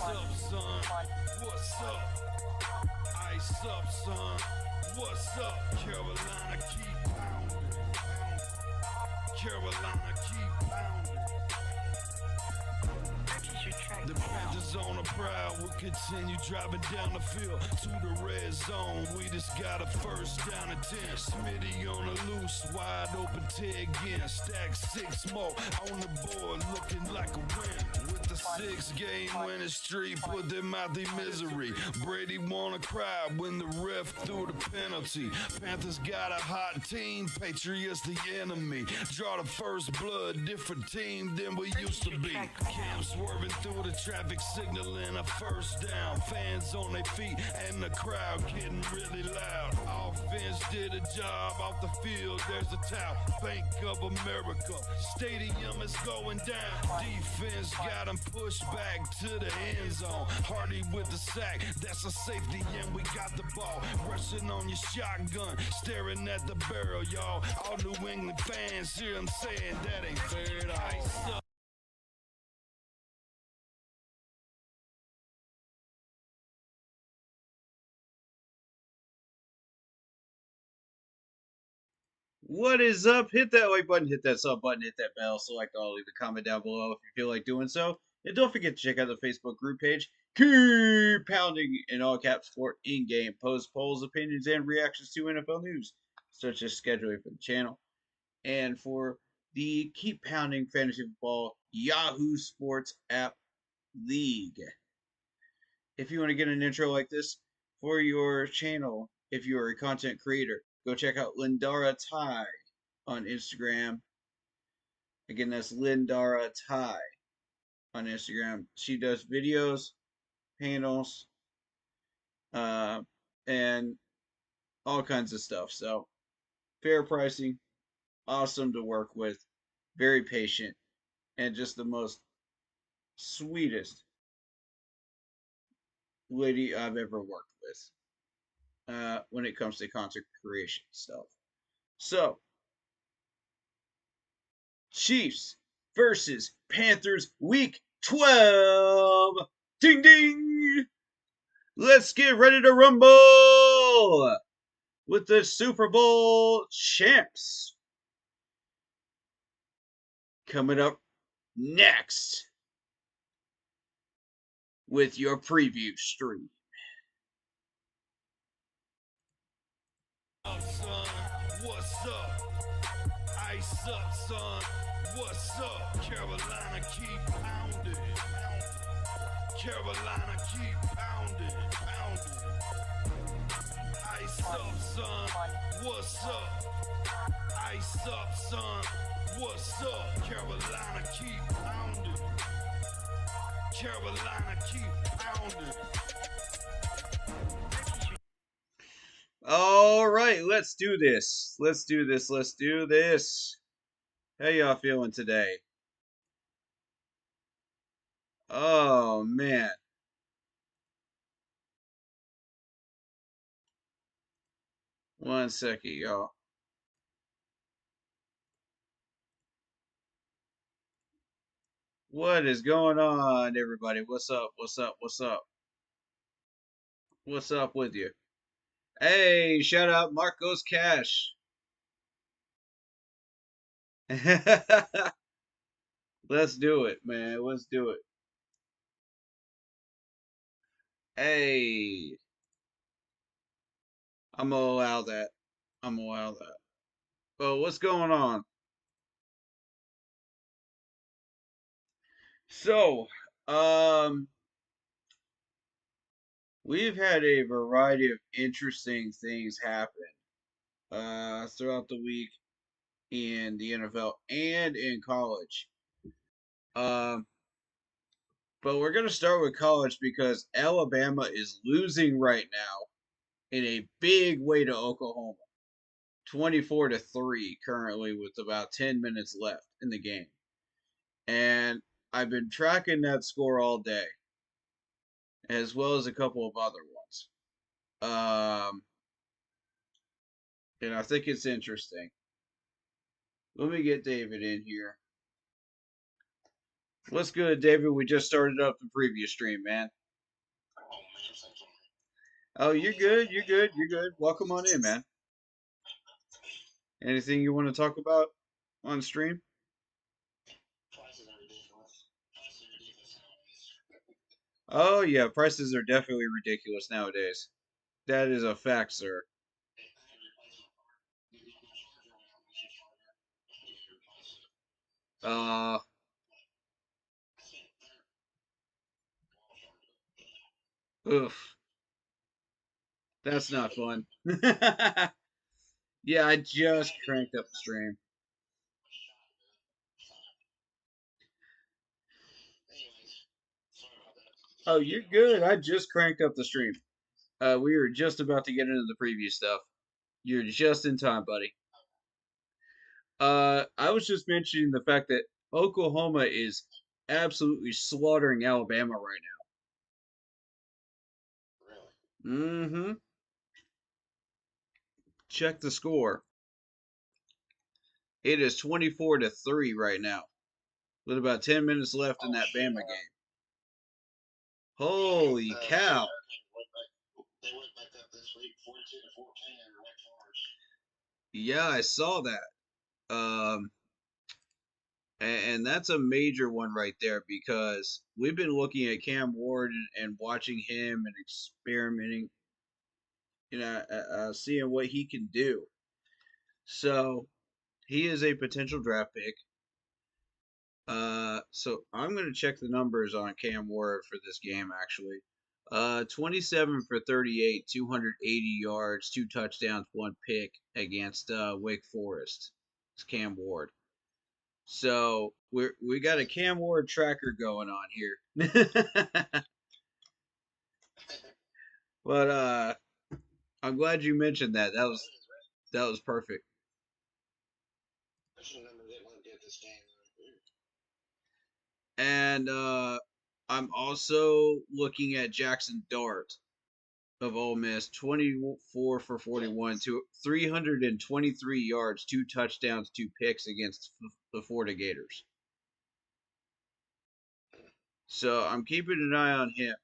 up, son? What's up? Ice up, son. What's up? Carolina keep pounding. Carolina keep pounding. The Panthers on a prowl will continue driving down the field to the red zone. We just got a first down and 10. Smitty on the loose, wide open Ted again. Stack 6 more on the board, looking like a win. With the 6-game winning streak, put them out their misery. Brady wanna cry when the ref threw the penalty. Panthers got a hot team, Patriots the enemy. Draw the first blood, different team than we used to be. Cam swerving through the traffic signaling a first down. Fans on their feet and the crowd getting really loud. Offense did a job off the field. There's a towel. Bank of America. Stadium is going down. Defense got them pushed back to the end zone. Hardy with the sack. That's a safety and we got the ball. Rushing on your shotgun. Staring at the barrel, y'all. All New England fans hear them saying that ain't fair at all. What is up? Hit that like button, hit that sub button, hit that bell, select all, leave a comment down below if you feel like doing so. And don't forget to check out the Facebook group page. Keep pounding in all caps for in-game posts, polls, opinions, and reactions to NFL news, such as scheduling for the channel. And for the Keep Pounding Fantasy Football Yahoo Sports app league. If you want to get an intro like this for your channel, if you're a content creator, go check out Lindara Ty on Instagram. Again, that's Lindara Ty on Instagram. She does videos, panels, and all kinds of stuff. So, fair pricing, awesome to work with, very patient, and just the most sweetest lady I've ever worked with when it comes to content creation stuff. So, Chiefs versus Panthers week 12. Ding ding! Let's get ready to rumble with the Super Bowl champs. Coming up next with your preview stream. What's up? Ice up, son. What's up? Carolina keep pounding. Carolina keep pounding. Ice up, son. What's up? Ice up, son. What's up? Carolina keep pounding. Carolina keep pounding. All right, let's do this. Let's do this. Let's do this. How y'all feeling today? Oh, man. One second, y'all. What is going on, everybody? What's up? What's up? What's up? What's up with you? Hey, shout out Marcos Cash. Let's do it, man. Let's do it. Hey, I'm gonna allow that. I'm gonna allow that. Well, what's going on? So, um, we've had a variety of interesting things happen throughout the week in the NFL and in college. Um, but we're gonna start with college because Alabama is losing right now in a big way to Oklahoma. 24-3 currently with about 10 minutes left in the game. And I've been tracking that score all day, as well as a couple of other ones. And I think it's interesting. Let me get David in here. What's good, David? We just started up the previous stream, man. Oh, you're good. You're good. You're good. Welcome on in, man. Anything you want to talk about on stream? Oh, yeah. Prices are definitely ridiculous nowadays. That is a fact, sir. Uh, oof. That's not fun. Yeah, I just cranked up the stream. Oh, you're good. I just cranked up the stream. We were just about to get into the preview stuff. You're just in time, buddy. I was just mentioning the fact that Oklahoma is absolutely slaughtering Alabama right now. Mm-hmm. Check the score. It is 24-3 right now, with about 10 minutes left in that Bama game. Holy cow! Yeah, I saw that. And that's a major one right there because we've been looking at Cam Ward and watching him and experimenting, seeing what he can do. So he is a potential draft pick. So I'm gonna check the numbers on Cam Ward for this game actually. 27 for 38, 280 yards, two touchdowns, one pick against Wake Forest. It's Cam Ward. So we got a Cam Ward tracker going on here. But I'm glad you mentioned that. That was perfect. And I'm also looking at Jackson Dart of Ole Miss, 24 for 41, 323 yards, two touchdowns, two picks against the Florida Gators. So I'm keeping an eye on him.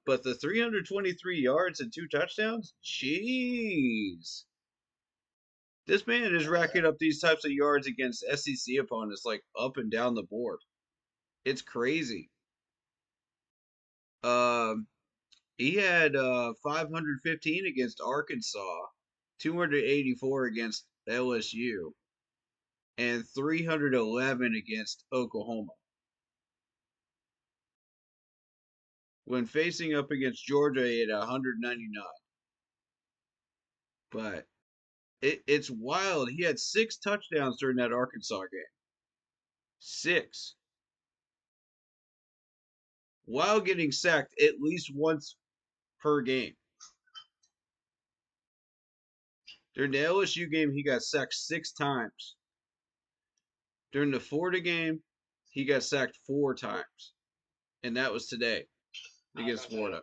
But the 323 yards and two touchdowns, jeez. This man is racking up these types of yards against SEC opponents like up and down the board. It's crazy. Um, he had 515 against Arkansas, 284 against LSU, and 311 against Oklahoma. When facing up against Georgia, he had 199. But it's wild. He had six touchdowns during that Arkansas game. Six. While getting sacked at least once per game. During the LSU game, he got sacked six times. During the Florida game, he got sacked four times. And that was today against Florida.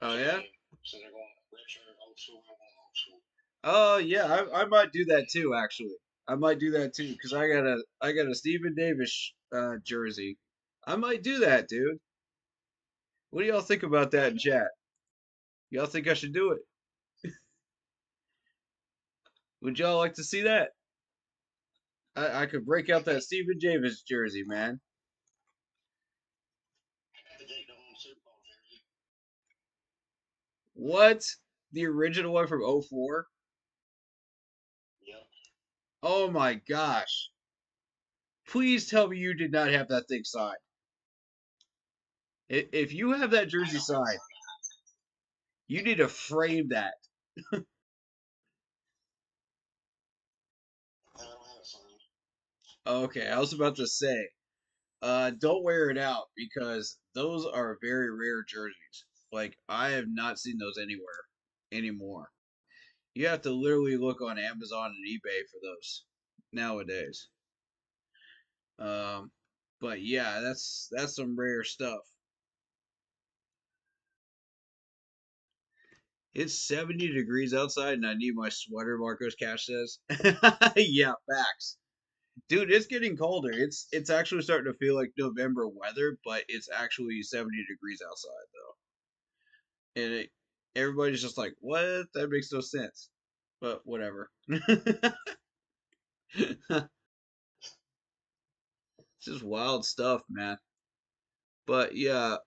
Oh, yeah? Oh, yeah. I might do that too, actually. I might do that too because I got a Stephen Davis jersey. I might do that, dude. What do y'all think about that in chat? Y'all think I should do it? Would y'all like to see that? I could break out that Stephen Davis jersey, man. What? The original one from '04? Oh my gosh. Please tell me you did not have that thing signed. If you have that jersey signed, you need to frame that. Okay, I was about to say, don't wear it out because those are very rare jerseys. Like I have not seen those anywhere anymore. You have to literally look on Amazon and eBay for those nowadays. Um, but yeah, that's some rare stuff. It's 70 degrees outside and I need my sweater, Marcos Cash says. Yeah, facts. Dude, it's getting colder. It's actually starting to feel like November weather, but it's actually 70 degrees outside though. And everybody's just like, "What? That makes no sense." But whatever. It's just wild stuff, man. But yeah,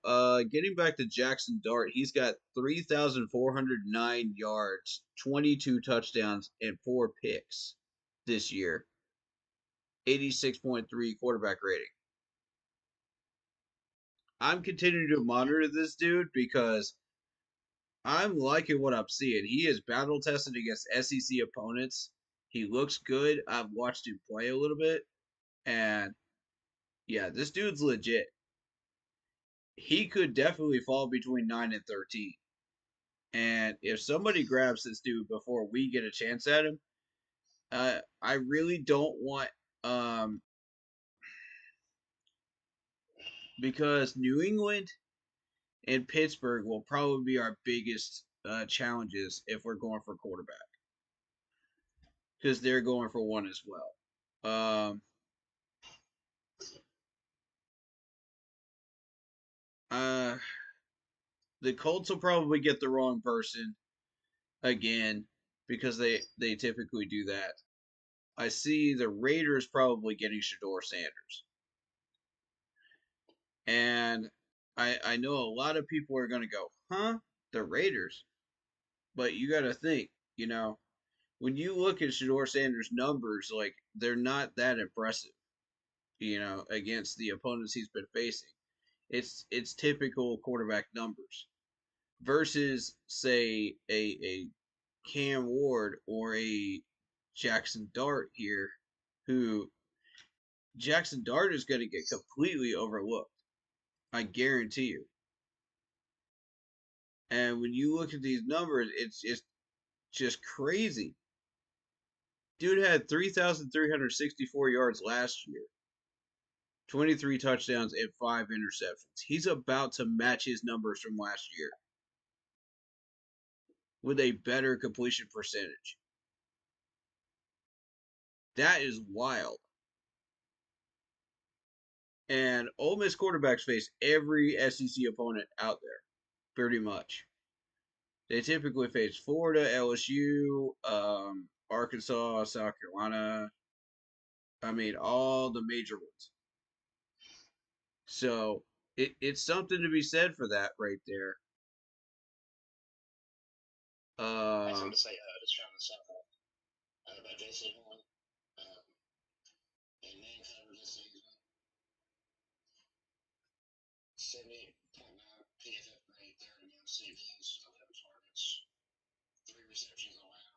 getting back to Jackson Dart, he's got 3,409 yards, 22 touchdowns, and 4 picks this year. 86.3 quarterback rating. I'm continuing to monitor this dude because I'm liking what I'm seeing. He is battle tested against SEC opponents. He looks good. I've watched him play a little bit, and yeah, this dude's legit. He could definitely fall between 9 and 13. And if somebody grabs this dude before we get a chance at him, I really don't want because New England and Pittsburgh will probably be our biggest challenges if we're going for quarterback because they're going for one as well. Um, uh, the Colts will probably get the wrong person again because they typically do that. I see the Raiders probably getting Shador Sanders, and I know a lot of people are gonna go, huh? The Raiders, but you got to think, you know, when you look at Shador Sanders' numbers, like they're not that impressive, you know, against the opponents he's been facing. It's typical quarterback numbers versus say a Cam Ward or a Jackson Dart here, who Jackson Dart is going to get completely overlooked. I guarantee you. And when you look at these numbers, it's just crazy. Dude had 3,364 yards last year, 23 touchdowns, and 5 interceptions. He's about to match his numbers from last year with a better completion percentage. That is wild. And Ole Miss quarterbacks face every SEC opponent out there, pretty much. They typically face Florida, LSU, Arkansas, South Carolina. I mean, all the major ones. So it's something to be said for that right there. I just Uh, want to say, just trying to sum up about Jason Horn. In main coverage this season, 78.9 PFF grade, third among CVs, 11 targets, 3 receptions allowed,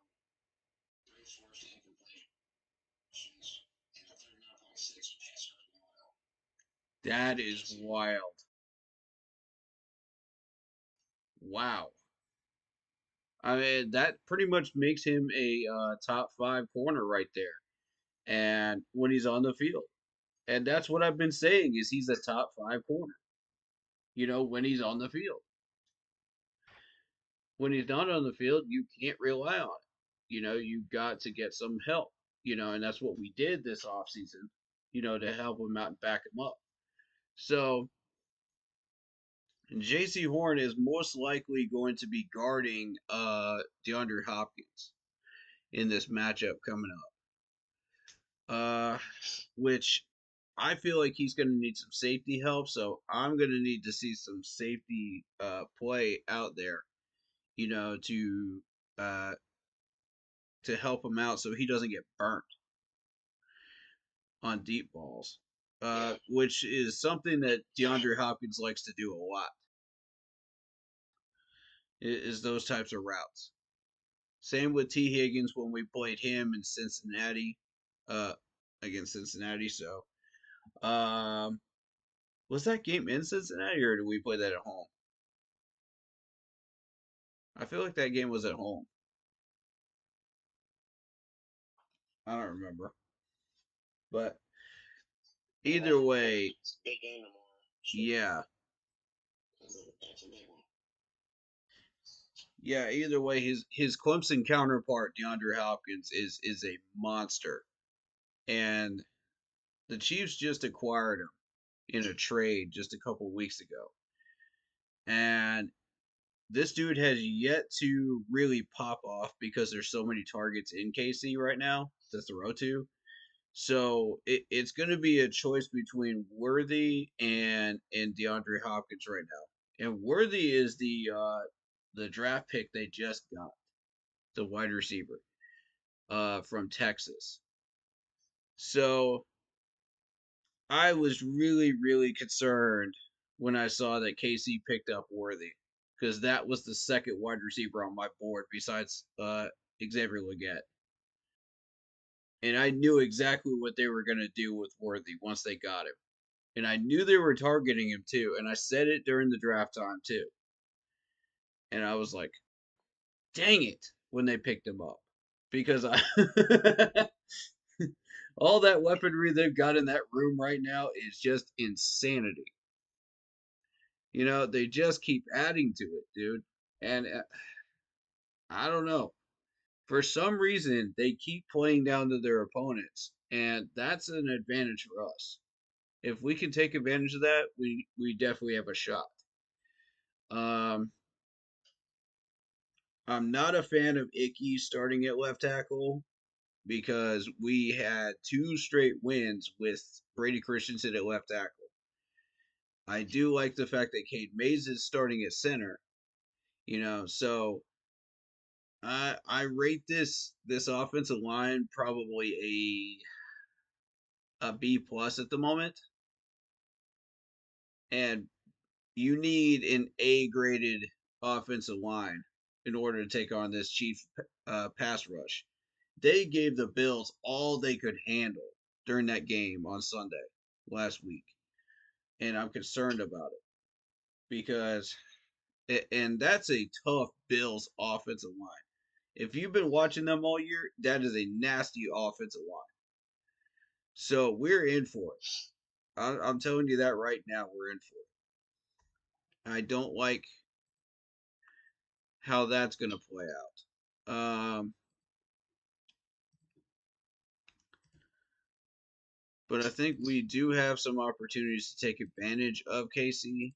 3 forced incompletions, and a 39.6 passer allowed. that is wild. Wow. I mean, that pretty much makes him a top 5 corner right there. And when he's on the field, and that's what I've been saying is he's a top 5 corner. You know, when he's on the field. When he's not on the field, you can't rely on it. You know, you've got to get some help. You know, and that's what we did this offseason. You know, to help him out and back him up. So J.C. Horn is most likely going to be guarding DeAndre Hopkins in this matchup coming up. Which I feel like he's going to need some safety help, so I'm going to need to see some safety play out there, you know, uh, to help him out so he doesn't get burnt on deep balls, which is something that DeAndre Hopkins likes to do a lot. Is those types of routes. Same with T. Higgins when we played him in Cincinnati, uh, against Cincinnati. So, um, was that game in Cincinnati or did we play that at home? I feel like that game was at home. I don't remember. But either way, It's a big game tomorrow. yeah. It's a big one. Yeah, either way, his Clemson counterpart, DeAndre Hopkins, is a monster. And the Chiefs just acquired him in a trade just a couple weeks ago. And this dude has yet to really pop off because there's so many targets in KC right now to throw to. So it's going to be a choice between Worthy and DeAndre Hopkins right now. And Worthy is the draft pick they just got, the wide receiver from Texas. So I was really concerned when I saw that KC picked up Worthy because that was the second wide receiver on my board besides Xavier Legette. And I knew exactly what they were going to do with Worthy once they got him. And I knew they were targeting him too. And I said it during the draft time too. And I was like, dang it, when they picked him up. Because I all that weaponry they've got in that room right now is just insanity. You know, they just keep adding to it, dude. And I don't know. For some reason, they keep playing down to their opponents, and that's an advantage for us. If we can take advantage of that, we definitely have a shot. Um, I'm not a fan of Icky starting at left tackle because we had two straight wins with Brady Christensen at left tackle. I do like the fact that Cade Mays is starting at center, so I rate this offensive line probably a B plus at the moment, and you need an A graded offensive line in order to take on this Chief pass rush. They gave the Bills all they could handle during that game on Sunday last week, and I'm concerned about it because and that's a tough Bills offensive line. If you've been watching them all year, that is a nasty offensive line. So we're in for it. I'm telling you that right now, we're in for it. I don't like how that's going to play out. But I think we do have some opportunities to take advantage of KC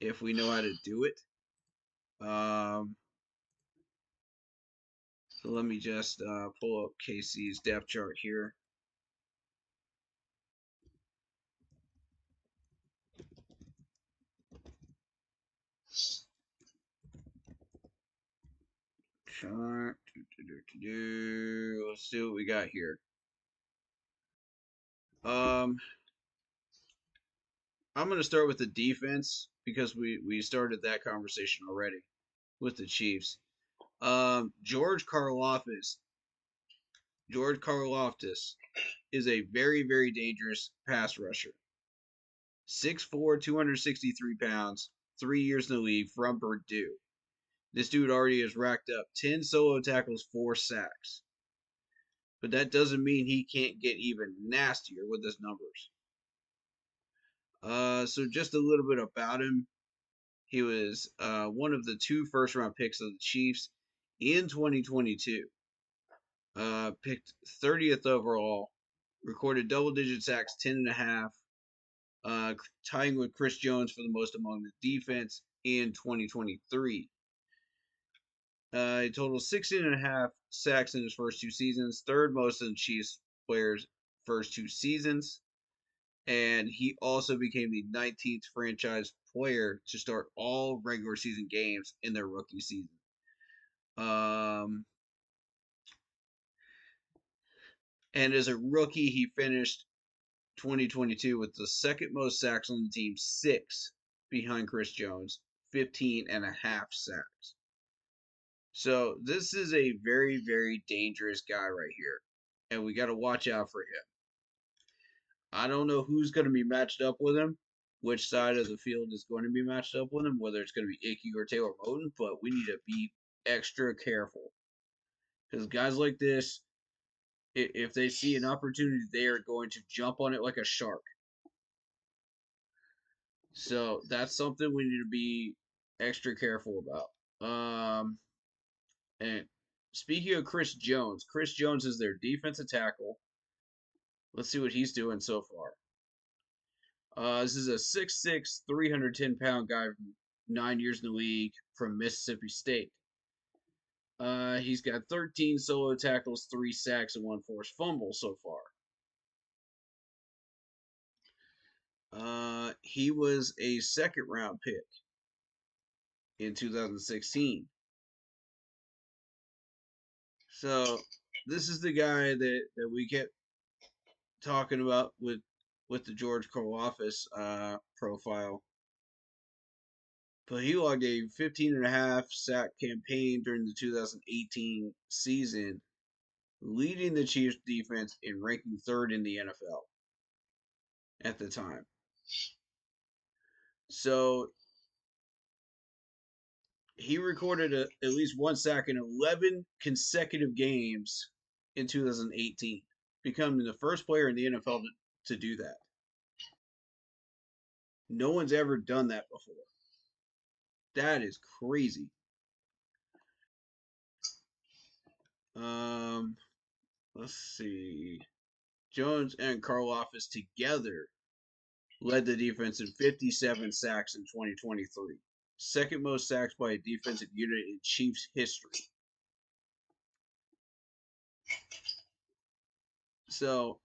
if we know how to do it. So let me just pull up KC's depth chart here. Chart. Let's see what we got here. I'm going to start with the defense because we started that conversation already with the Chiefs. George Karlaftis. George Karlaftis is a very dangerous pass rusher. 6'4", 263 pounds, 3 years in the league from Purdue. This dude already has racked up 10 solo tackles, 4 sacks. But that doesn't mean he can't get even nastier with his numbers. So just a little bit about him. He was one of the 2 first-round picks of the Chiefs in 2022. Picked 30th overall, recorded double-digit sacks, 10.5, tying with Chris Jones for the most among the defense in 2023. He totaled 16.5 sacks in his first 2 seasons, third most in the Chiefs players' first 2 seasons. And he also became the 19th franchise player to start all regular season games in their rookie season. And as a rookie, he finished 2022 with the second most sacks on the team, 6 behind Chris Jones, 15.5 sacks. So this is a very dangerous guy right here, and we got to watch out for him. I don't know who's going to be matched up with him, which side of the field is going to be matched up with him, whether it's going to be Icky or Taylor Moton, but we need to be extra careful. Because guys like this, if they see an opportunity, they are going to jump on it like a shark. So that's something we need to be extra careful about. And speaking of Chris Jones is their defensive tackle. Let's see what he's doing so far. This is a 6'6", 310-pound guy from 9 years in the league from Mississippi State. He's got 13 solo tackles, 3 sacks, and 1 forced fumble so far. He was a second-round pick in 2016. So this is the guy that we kept talking about with the George Karlaftis profile. But he logged a 15.5 sack campaign during the 2018 season, leading the Chiefs defense and ranking third in the NFL at the time. So he recorded at least 1 sack in 11 consecutive games in 2018, becoming the first player in the NFL to do that. No one's ever done that before. That is crazy. Let's see. Jones and Karlaftis together led the defense in 57 sacks in 2023. Second most sacks by a defensive unit in Chiefs history. So,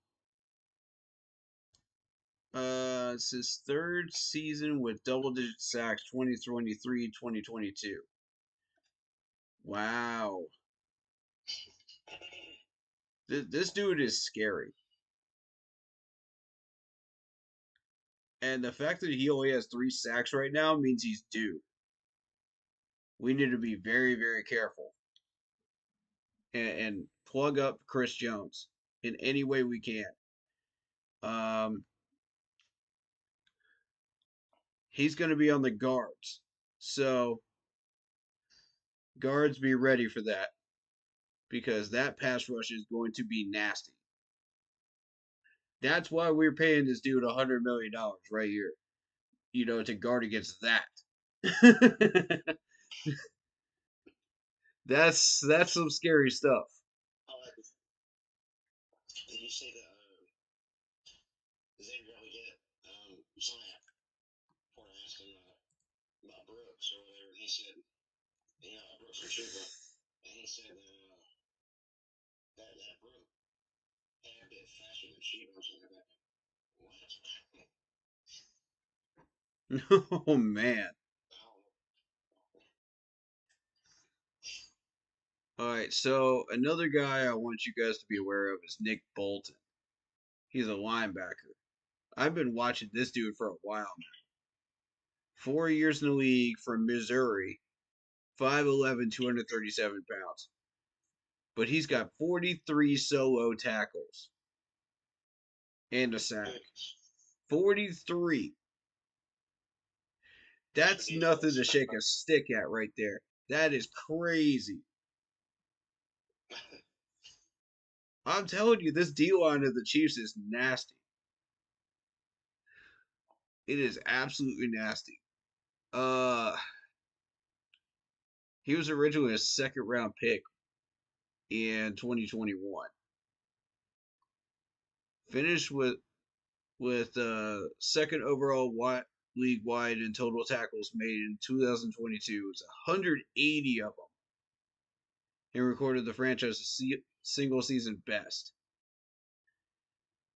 it's his third season with double-digit sacks, 2023, 2022. Wow. This dude is scary. And the fact that he only has 3 sacks right now means he's due. We need to be very, very careful. And plug up Chris Jones in any way we can. He's going to be on the guards. So, guards be ready for that. Because that pass rush is going to be nasty. That's why we're paying this dude $100 million right here. To guard against that. That's some scary stuff. Did you say that Xavier Elliott, Zion, before I asked him about Brooks or whatever, he said, Brooks from Cuba, and he said that Brooks had a bit faster than Cuba or something like that. What? Oh, man. All right, so another guy I want you guys to be aware of is Nick Bolton. He's a linebacker. I've been watching this dude for a while now. 4 years in the league from Missouri, 5'11", 237 pounds. But he's got 43 solo tackles and a sack. 43. That's nothing to shake a stick at right there. That is crazy. I'm telling you, this D-line of the Chiefs is nasty. It is absolutely nasty. He was originally a second-round pick in 2021. Finished with second overall league wide in total tackles made in 2022. It's 180 of them. He recorded the franchise's single season best.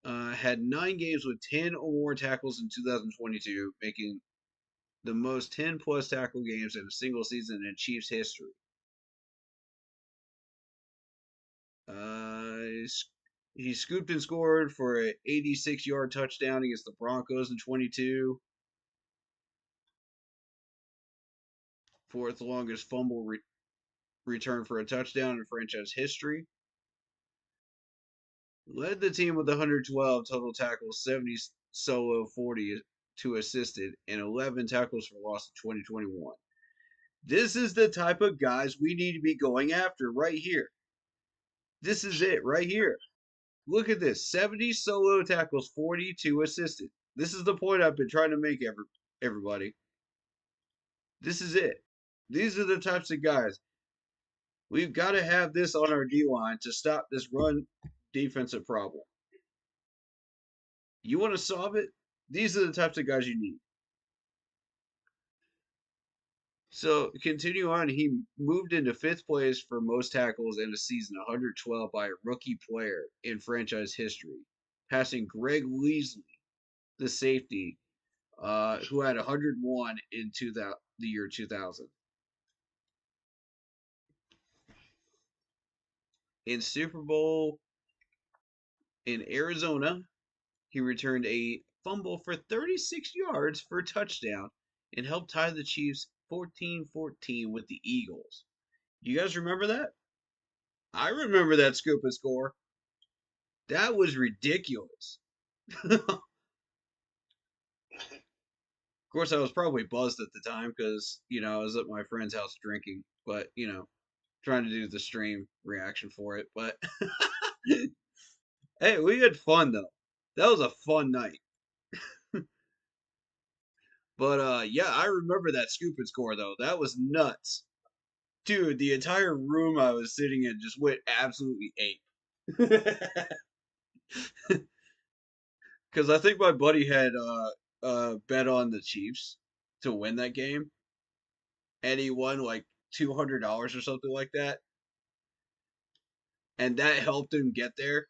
Had 9 games with 10 or more tackles in 2022, making the most 10-plus tackle games in a single season in Chiefs history. He scooped and scored for an 86-yard touchdown against the Broncos in 22. Fourth longest fumble return for a touchdown in franchise history. Led the team with 112 total tackles, 70 solo, 42 assisted, and 11 tackles for loss in 2021. This is the type of guys we need to be going after right here. This is it right here. Look at this. 70 solo tackles, 42 assisted. This is the point I've been trying to make everybody. This is it. These are the types of guys. We've got to have this on our D line to stop this run defensive problem. You want to solve it? These are the types of guys you need. So continue on. He moved into fifth place for most tackles in a season, 112 by a rookie player in franchise history, passing Greg Leasley, the safety, who had 101 in the year 2000. In Super Bowl in Arizona, he returned a fumble for 36 yards for a touchdown and helped tie the Chiefs 14-14 with the Eagles. You guys remember that? I remember that scoop and score. That was ridiculous. Of course, I was probably buzzed at the time because, I was at my friend's house drinking, but, trying to do the stream reaction for it. But hey, we had fun though. That was a fun night. But yeah, I remember that scoop and score though. That was nuts. Dude, the entire room I was sitting in just went absolutely ape. Because I think my buddy had bet on the Chiefs to win that game, and he won like $200 or something like that, and that helped him get there.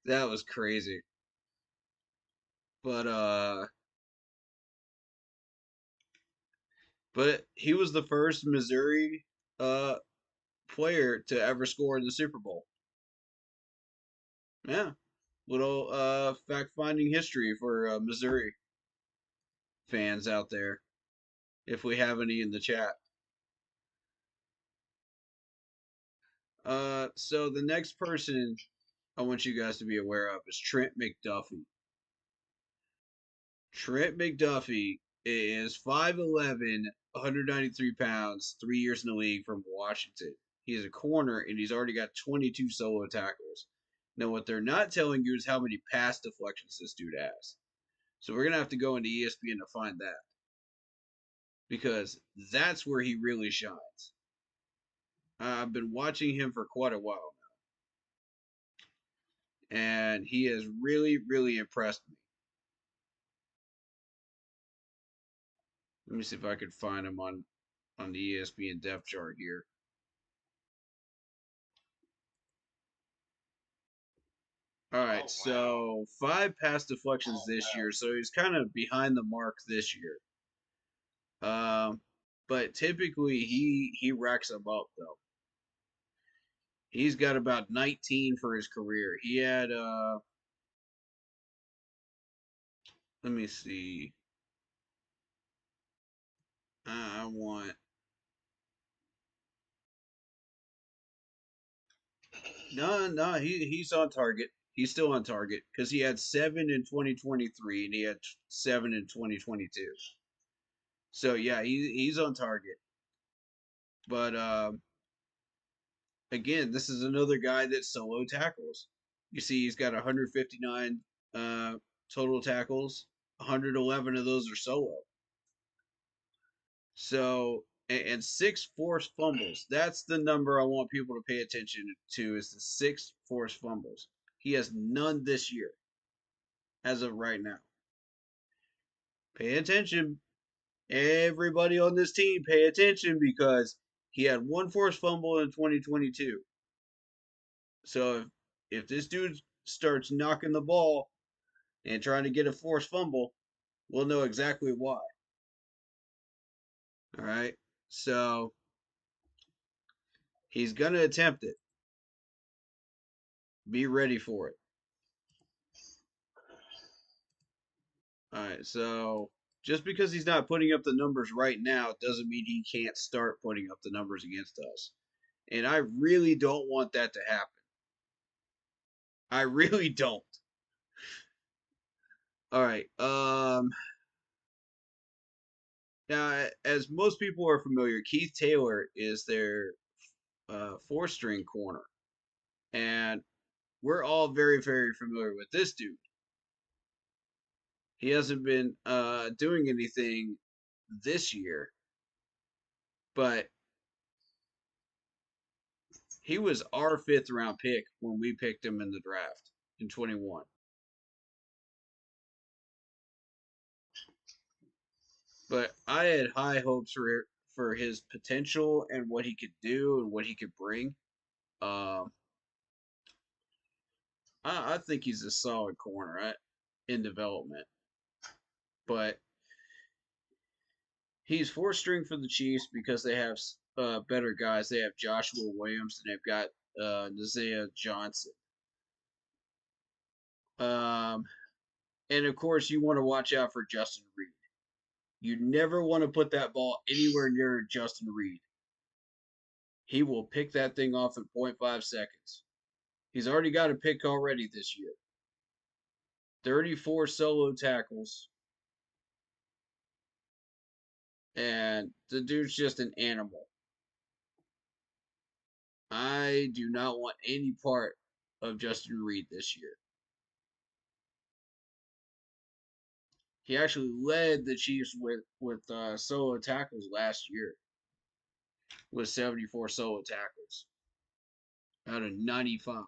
That was crazy. But he was the first Missouri uh player to ever score in the Super Bowl. Yeah, little fact finding history for Missouri fans out there, if we have any in the chat. So the next person I want you guys to be aware of is Trent McDuffie. Trent McDuffie is 5'11", 193 pounds, 3 years in the league from Washington. He's a corner and he's already got 22 solo tackles. Now, what they're not telling you is how many pass deflections this dude has. So we're going to have to go into ESPN to find that, because that's where he really shines. I've been watching him for quite a while now, and he has really, really impressed me. Let me see if I can find him on the ESPN depth chart here. All right, so 5 pass deflections this year, so he's kind of behind the mark this year. But typically he racks them up though. He's got about 19 for his career. He had let me see. I want no, he's on target. He's still on target because he had 7 in 2023 and he had 7 in 2022. So yeah, he's on target. But again, this is another guy that solo tackles. You see, he's got 159 total tackles. 111 of those are solo. So, and 6 forced fumbles. That's the number I want people to pay attention to, is the 6 forced fumbles. He has none this year, as of right now. Pay attention. Everybody on this team, pay attention, because he had 1 forced fumble in 2022. So if this dude starts knocking the ball and trying to get a forced fumble, we'll know exactly why. All right. So he's going to attempt it. Be ready for it. All right. So just because he's not putting up the numbers right now doesn't mean he can't start putting up the numbers against us. And I really don't want that to happen. I really don't. All right. Now, as most people are familiar, Keith Taylor is their 4-string corner. And we're all very, very familiar with this dude. He hasn't been doing anything this year, but he was our 5th-round pick when we picked him in the draft in 21. But I had high hopes for his potential and what he could do and what he could bring. Um, I think he's a solid corner in development, but he's 4th string for the Chiefs because they have better guys. They have Joshua Williams and they've got Nazea Johnson. And of course, you want to watch out for Justin Reed. You never want to put that ball anywhere near Justin Reed. He will pick that thing off in 0.5 seconds. He's already got a pick already this year. 34 solo tackles. And the dude's just an animal. I do not want any part of Justin Reed this year. He actually led the Chiefs with solo tackles last year with 74 solo tackles out of 95.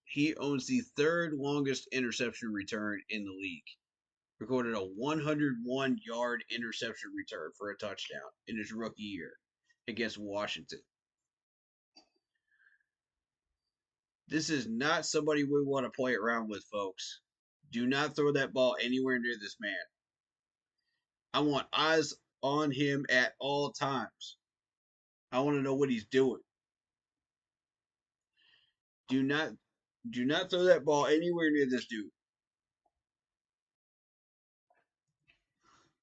He owns the 3rd longest interception return in the league. Recorded a 101-yard interception return for a touchdown in his rookie year against Washington. This is not somebody we want to play around with, folks. Do not throw that ball anywhere near this man. I want eyes on him at all times. I want to know what he's doing. Do not throw that ball anywhere near this dude.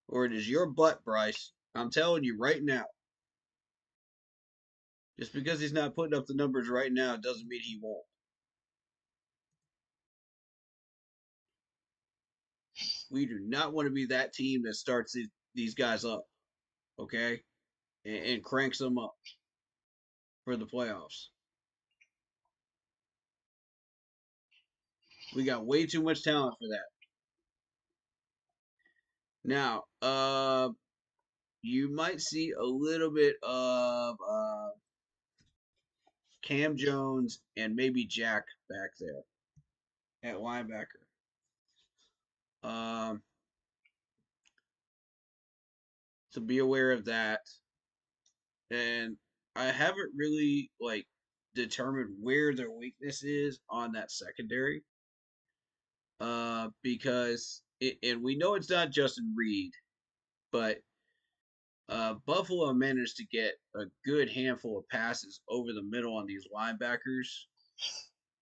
Or it is your butt, Bryce. I'm telling you right now. Just because he's not putting up the numbers right now doesn't mean he won't. We do not want to be that team that starts these guys up, okay? And cranks them up for the playoffs. We got way too much talent for that. Now, you might see a little bit of Cam Jones and maybe Jack back there at linebacker. So be aware of that. And I haven't really determined where their weakness is on that secondary. Because and we know it's not Justin Reed, but Buffalo managed to get a good handful of passes over the middle on these linebackers,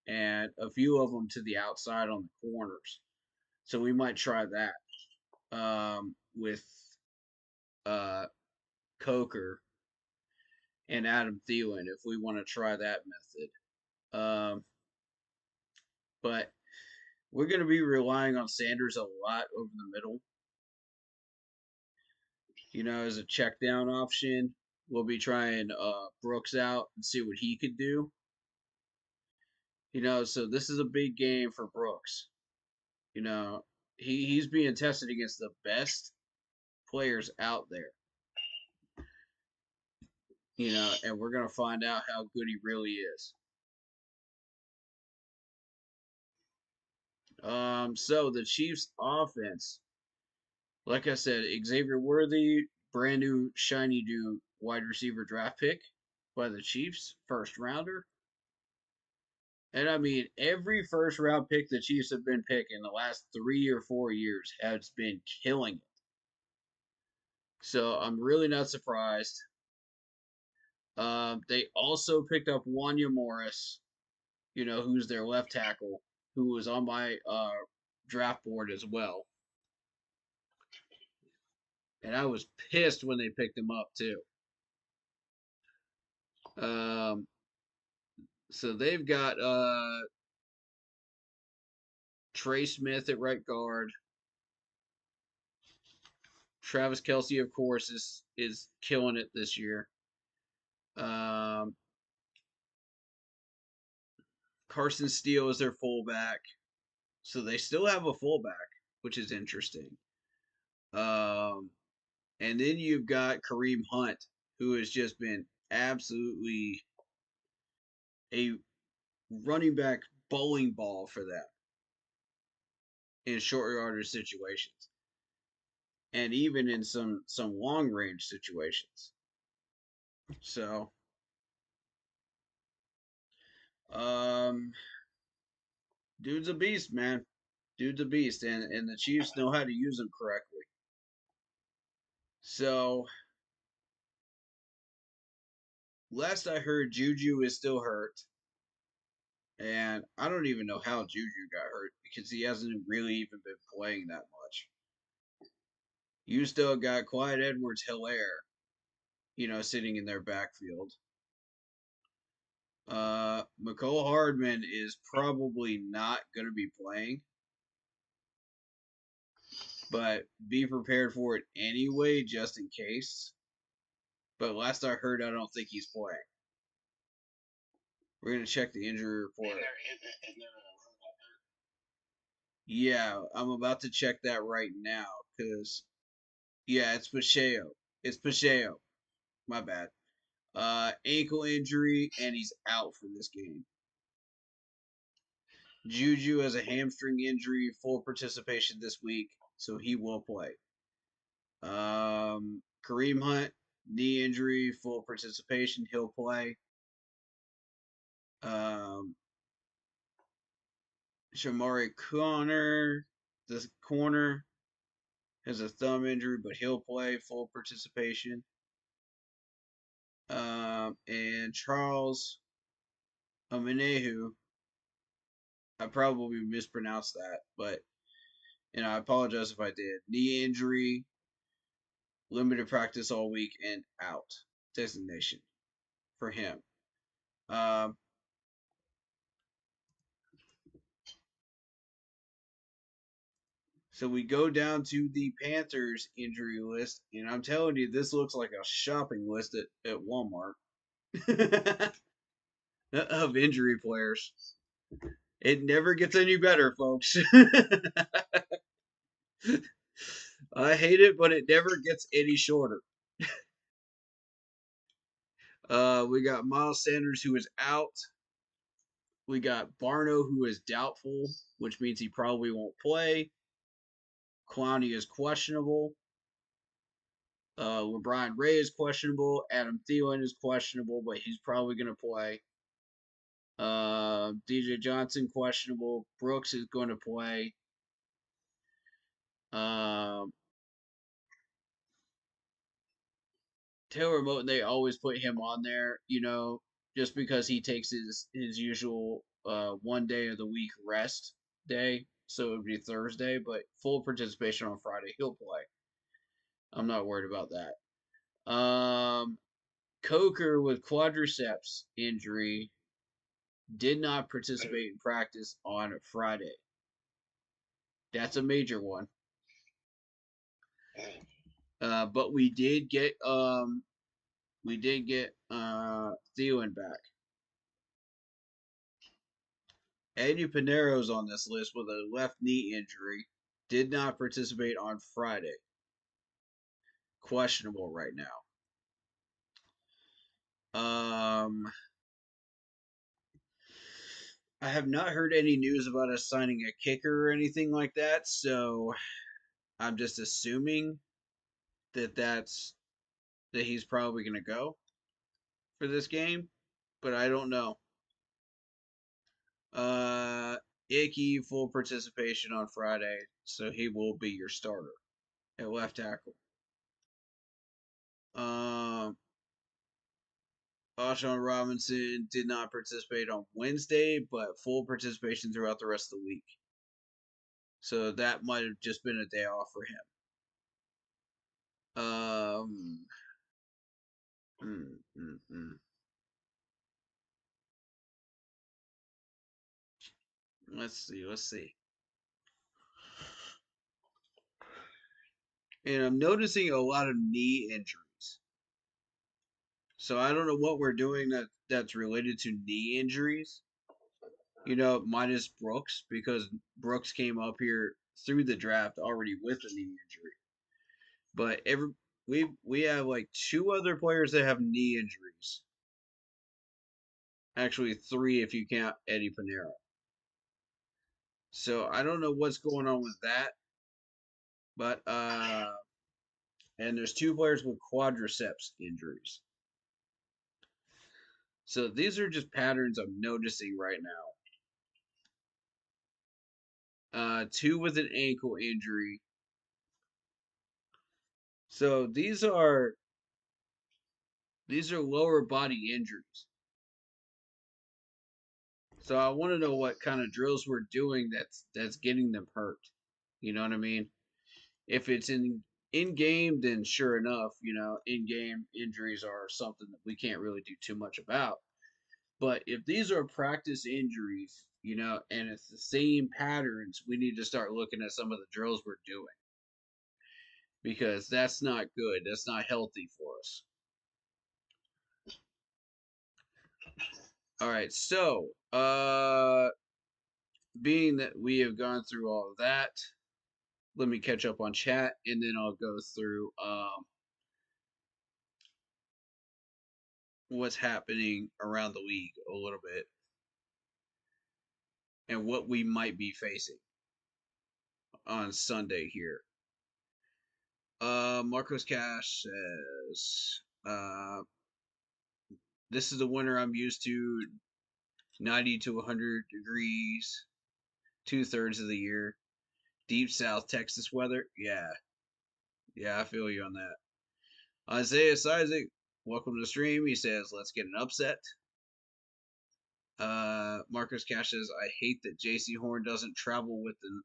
and a few of them to the outside on the corners. So we might try that with Coker and Adam Thielen if we want to try that method. But we're going to be relying on Sanders a lot over the middle. As a check down option. We'll be trying Brooks out and see what he could do. So this is a big game for Brooks. He's being tested against the best players out there. And we're going to find out how good he really is. So the Chiefs offense, like I said, Xavier Worthy, brand new shiny new wide receiver draft pick by the Chiefs, 1st-rounder. And I mean, every 1st-round pick the Chiefs have been picking the last 3 or 4 years has been killing it. So I'm really not surprised. They also picked up Wanya Morris, who's their left tackle, who was on my draft board as well. And I was pissed when they picked him up too. So they've got Trey Smith at right guard. Travis Kelce, of course, is killing it this year. Carson Steele is their fullback. So they still have a fullback, which is interesting. Um, and then you've got Kareem Hunt, who has just been absolutely a running back bowling ball for them in short yardage situations, and even in some long range situations. So, um, dude's a beast, man. Dude's a beast, and the Chiefs know how to use him correctly. So, last I heard, Juju is still hurt, and I don't even know how Juju got hurt because he hasn't really even been playing that much. You still got Clyde Edwards-Helaire, sitting in their backfield. McCole Hardman is probably not going to be playing, but be prepared for it anyway, just in case. But last I heard, I don't think he's playing. We're going to check the injury report. Yeah, I'm about to check that right now because, yeah, it's Pacheco. It's Pacheco. My bad. Ankle injury, and he's out for this game. Juju has a hamstring injury, full participation this week, so he will play. Kareem Hunt, knee injury, full participation, he'll play. Um, Shamari Connor, the corner, has a thumb injury, but he'll play, full participation. And Charles Amenehu, I probably mispronounced that, but I apologize if I did. Knee injury, limited practice all week, and out designation for him. Um, so we go down to the Panthers injury list, and I'm telling you, this looks like a shopping list at Walmart of injury players. It never gets any better, folks. I hate it, but it never gets any shorter. We got Miles Sanders, who is out. We got Barno, who is doubtful, which means he probably won't play. Clowney is questionable. LeBron Ray is questionable. Adam Thielen is questionable, but he's probably going to play. DJ Johnson questionable. Brooks is going to play. Um, Taylor Moton, they always put him on there, just because he takes his usual 1 day of the week rest day, so it would be Thursday, but full participation on Friday. He'll play. I'm not worried about that. Coker with quadriceps injury did not participate in practice on Friday. That's a major one. But we did get Thielen back. Eddie Pinero's on this list with a left knee injury. Did not participate on Friday. Questionable right now. I have not heard any news about us signing a kicker or anything like that, so I'm just assuming that he's probably going to go for this game, but I don't know. Icky full participation on Friday, so he will be your starter at left tackle. Um, Alshon Robinson did not participate on Wednesday, but full participation throughout the rest of the week. So that might have just been a day off for him. Mm, mm, mm. Let's see. And I'm noticing a lot of knee injuries. So I don't know what we're doing that's related to knee injuries. Minus Brooks, because Brooks came up here through the draft already with a knee injury. But we have like two other players that have knee injuries. Actually, three if you count Eddie Pinero. So I don't know what's going on with that, but and there's two players with quadriceps injuries. So these are just patterns I'm noticing right now. Two with an ankle injury. So these are lower body injuries. So I want to know what kind of drills we're doing that's getting them hurt. You know what I mean? If it's in game, then sure enough, in game injuries are something that we can't really do too much about. But if these are practice injuries, and it's the same patterns, we need to start looking at some of the drills we're doing because that's not good. That's not healthy for us. All right, so being that we have gone through all of that, let me catch up on chat, and then I'll go through what's happening around the league a little bit and what we might be facing on Sunday here. Marcos Cash says, this is the winter I'm used to, 90 to 100 degrees, 2/3 of the year. Deep South Texas weather. Yeah, I feel you on that. Isaiah Isaac, welcome to the stream. He says, let's get an upset. Marcus Cash says, I hate that JC Horn doesn't travel with the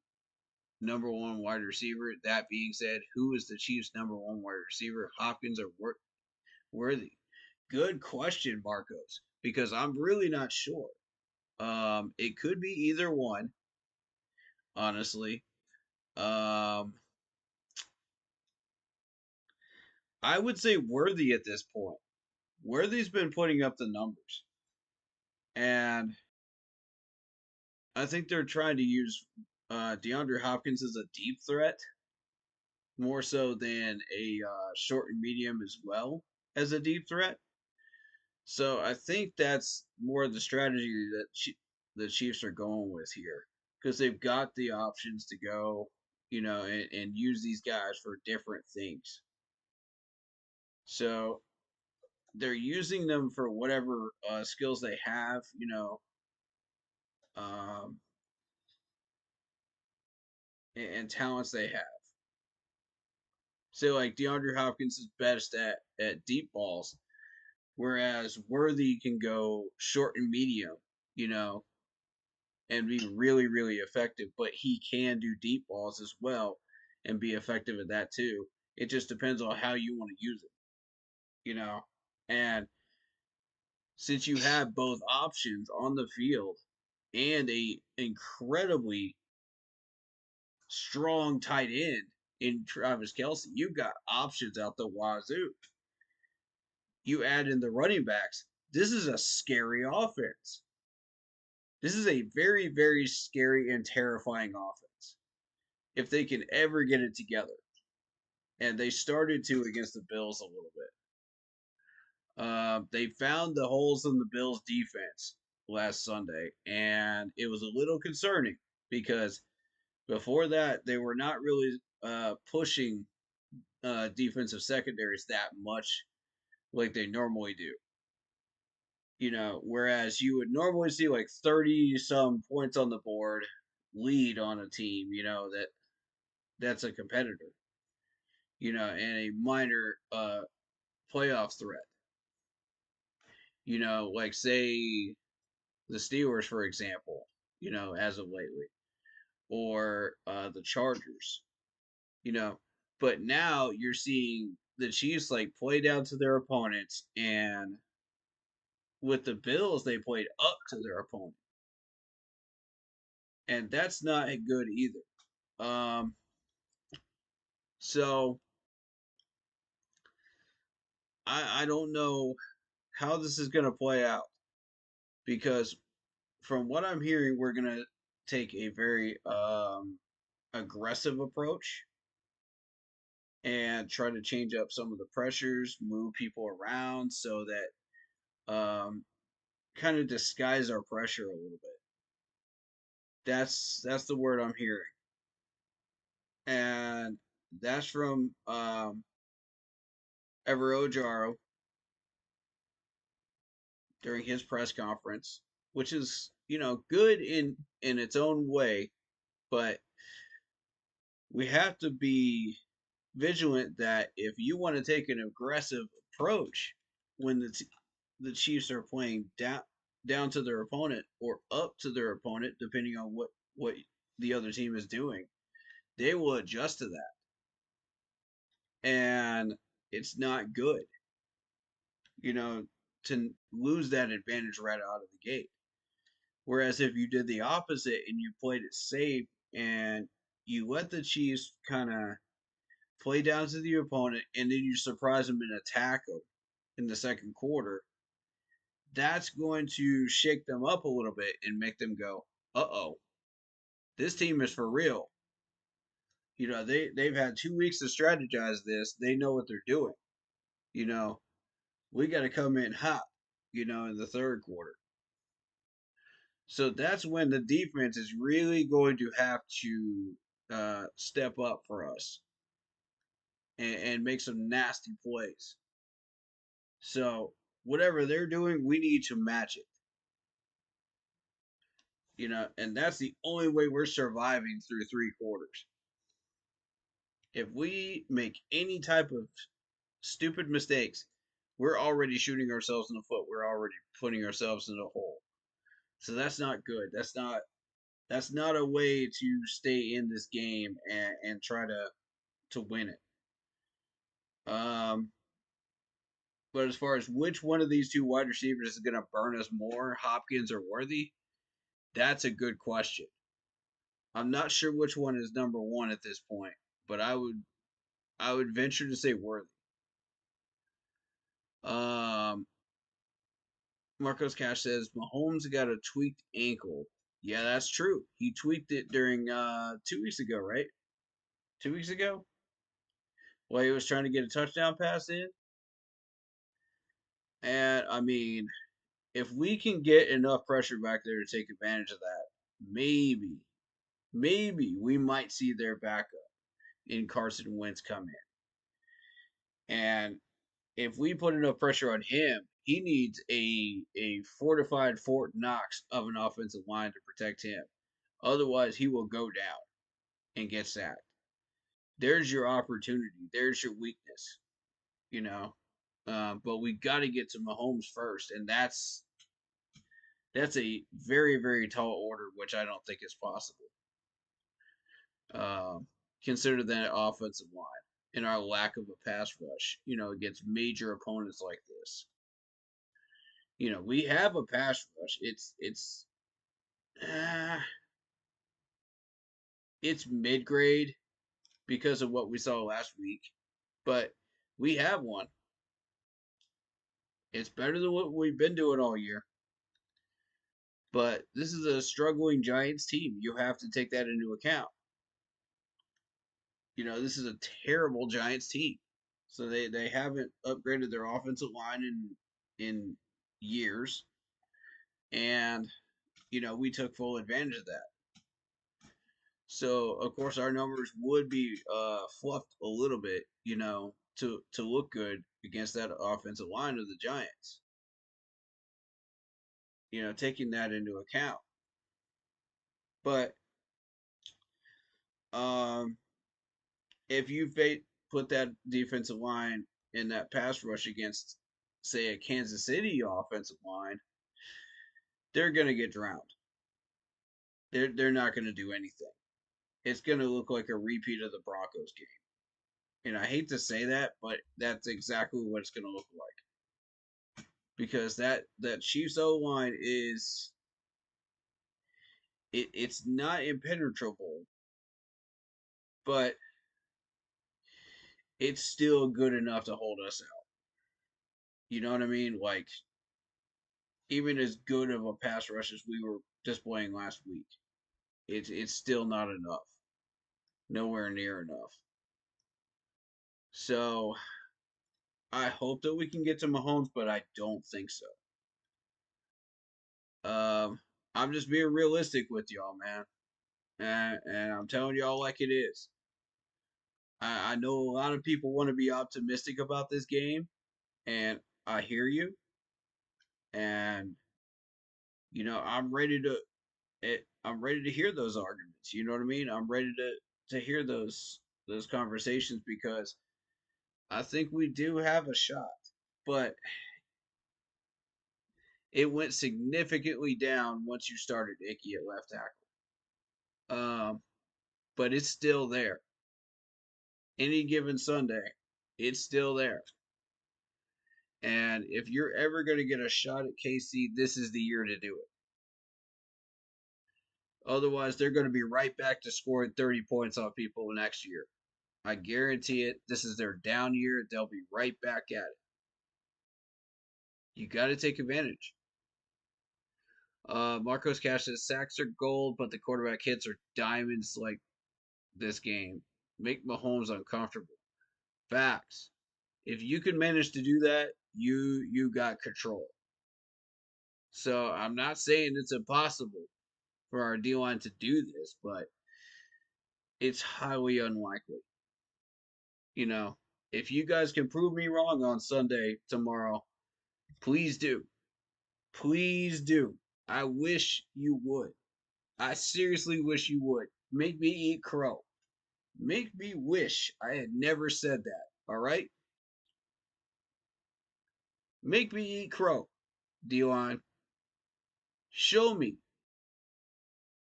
number one wide receiver. That being said, who is the Chiefs' number one wide receiver? Hopkins or Worthy? Good question, Marcos, because I'm really not sure. It could be either one, honestly. I would say Worthy at this point. Worthy's been putting up the numbers. And I think they're trying to use DeAndre Hopkins as a deep threat more so than a short and medium as well as a deep threat. So I think that's more of the strategy that the Chiefs are going with here because they've got the options to go, and use these guys for different things. So they're using them for whatever skills they have, um, and talents they have. So like DeAndre Hopkins is best at deep balls, whereas Worthy can go short and medium, you know, and be really, really effective. But he can do deep balls as well and be effective at that too. It just depends on how you want to use it. And since you have both options on the field and a incredibly strong tight end in Travis Kelce, you've got options out the wazoo. You add in the running backs. This is a scary offense. This is a very, very scary and terrifying offense if they can ever get it together. And they started to against the Bills a little bit. They found the holes in the Bills' defense last Sunday, and it was a little concerning because before that, they were not really pushing defensive secondaries that much like they normally do. Whereas you would normally see like 30 some points on the board lead on a team, that's a competitor, and a minor playoff threat. Like say the Steelers, for example, as of lately, or the Chargers, you know. But now you're seeing the Chiefs like play down to their opponents, and with the Bills, they played up to their opponent, and that's not good either. Um, so I don't know how this is going to play out because from what I'm hearing, we're going to take a very aggressive approach and try to change up some of the pressures, move people around so that kind of disguise our pressure a little bit. That's the word I'm hearing, and that's from Ever Ojaro during his press conference, which is good in its own way, but we have to be vigilant that if you want to take an aggressive approach when the Chiefs are playing down to their opponent or up to their opponent, depending on what the other team is doing, they will adjust to that, and it's not good, you know, to lose that advantage right out of the gate. Whereas if you did the opposite and you played it safe and you let the Chiefs kind of play down to the opponent and then you surprise them and attack them in the second quarter, that's going to shake them up a little bit and make them go, "Uh-oh, this team is for real." They've had 2 weeks to strategize this. They know what they're doing. You know, we got to come in hot. In the third quarter. So that's when the defense is really going to have to step up for us and make some nasty plays. So whatever they're doing, we need to match it. And that's the only way we're surviving through three quarters. If we make any type of stupid mistakes, we're already shooting ourselves in the foot. We're already putting ourselves in a hole. So that's not good. That's not a way to stay in this game and try to win it. But as far as which one of these two wide receivers is going to burn us more, Hopkins or Worthy, that's a good question. I'm not sure which one is number one at this point, but I would venture to say Worthy. Um, Marcos Cash says Mahomes got a tweaked ankle. Yeah, that's true. He tweaked it during 2 weeks ago, right? 2 weeks ago, while he was trying to get a touchdown pass in. And I mean, if we can get enough pressure back there to take advantage of that, maybe we might see their backup in Carson Wentz come in. And if we put enough pressure on him, he needs a fortified Fort Knox of an offensive line to protect him. Otherwise, he will go down and get sacked. There's your opportunity. There's your weakness. You know, but we got to get to Mahomes first, and that's a very very tall order, which I don't think is possible. Um, Consider that offensive line and our lack of a pass rush, against major opponents like this. We have a pass rush. Uh, it's mid grade because of what we saw last week, but we have one. It's better than what we've been doing all year. But this is a struggling Giants team. You have to take that into account. This is a terrible Giants team. So they haven't upgraded their offensive line in years, and we took full advantage of that. So of course our numbers would be fluffed a little bit, to look good against that offensive line of the Giants. Taking that into account. But um, if you put that defensive line in that pass rush against, say, a Kansas City offensive line, they're gonna get drowned. They're not gonna do anything. It's gonna look like a repeat of the Broncos game. And I hate to say that, but that's exactly what it's gonna look like. Because that Chiefs O line it's not impenetrable, but it's still good enough to hold us out. You know what I mean? Like, even as good of a pass rush as we were displaying last week, it's still not enough. Nowhere near enough. So I hope that we can get to Mahomes, but I don't think so. I'm just being realistic with y'all, man. And I'm telling y'all like it is. I know a lot of people want to be optimistic about this game, and I hear you. And I'm ready to. I'm ready to hear those arguments. You know what I mean? I'm ready to hear those conversations because I think we do have a shot. But it went significantly down once you started Icky at left tackle. But it's still there. Any given Sunday, it's still there. And if you're ever going to get a shot at KC, this is the year to do it. Otherwise, they're going to be right back to scoring 30 points on people next year. I guarantee it. This is their down year. They'll be right back at it. You got to take advantage. Marcos Cash says sacks are gold, but the quarterback hits are diamonds like this game. Make Mahomes uncomfortable. Facts. If you can manage to do that, you got control. So I'm not saying it's impossible for our D line to do this, but it's highly unlikely. If you guys can prove me wrong on Sunday tomorrow, please do. Please do. I wish you would. I seriously wish you would. Make me eat crow. Make me wish I had never said that. All right? Make me eat crow, D-line. Show me.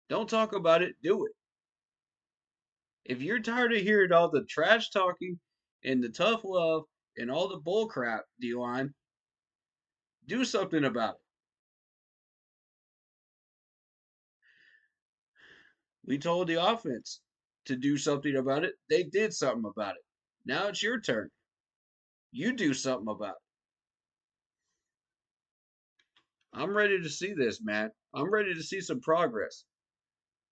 Don't talk about it. Do it. If you're tired of hearing all the trash talking and the tough love and all the bull crap, D-line, do something about it. We told the offense to do something about it. They did something about it. Now it's your turn. You do something about it. I'm ready to see this, man. I'm ready to see some progress.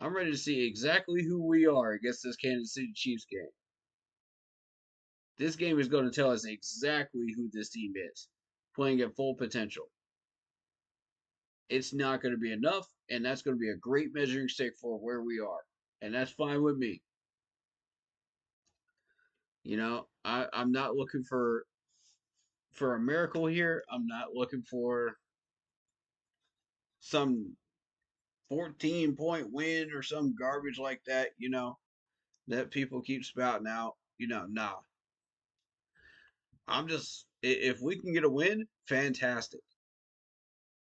I'm ready to see exactly who we are against this Kansas City Chiefs game. This game is going to tell us exactly who this team is, playing at full potential. It's not going to be enough, and that's going to be a great measuring stick for where we are. And that's fine with me. I'm not looking for a miracle here. I'm not looking for some 14-point win or some garbage like that, that people keep spouting out. Nah. If we can get a win, fantastic.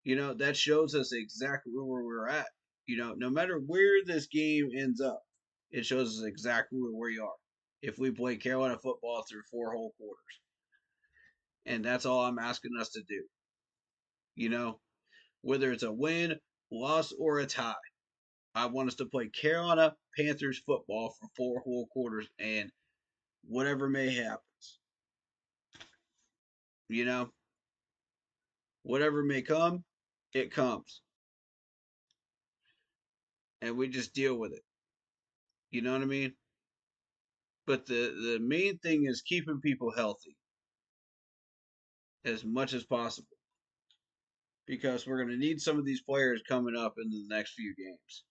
That shows us exactly where we're at. No matter where this game ends up, it shows us exactly where we are. If we play Carolina football through 4 whole quarters. And that's all I'm asking us to do. Whether it's a win, loss, or a tie. I want us to play Carolina Panthers football for 4 whole quarters and whatever may happen. You know, whatever may come, it comes. And we just deal with it. You know what I mean? But the main thing is keeping people healthy as much as possible. Because we're going to need some of these players coming up in the next few games.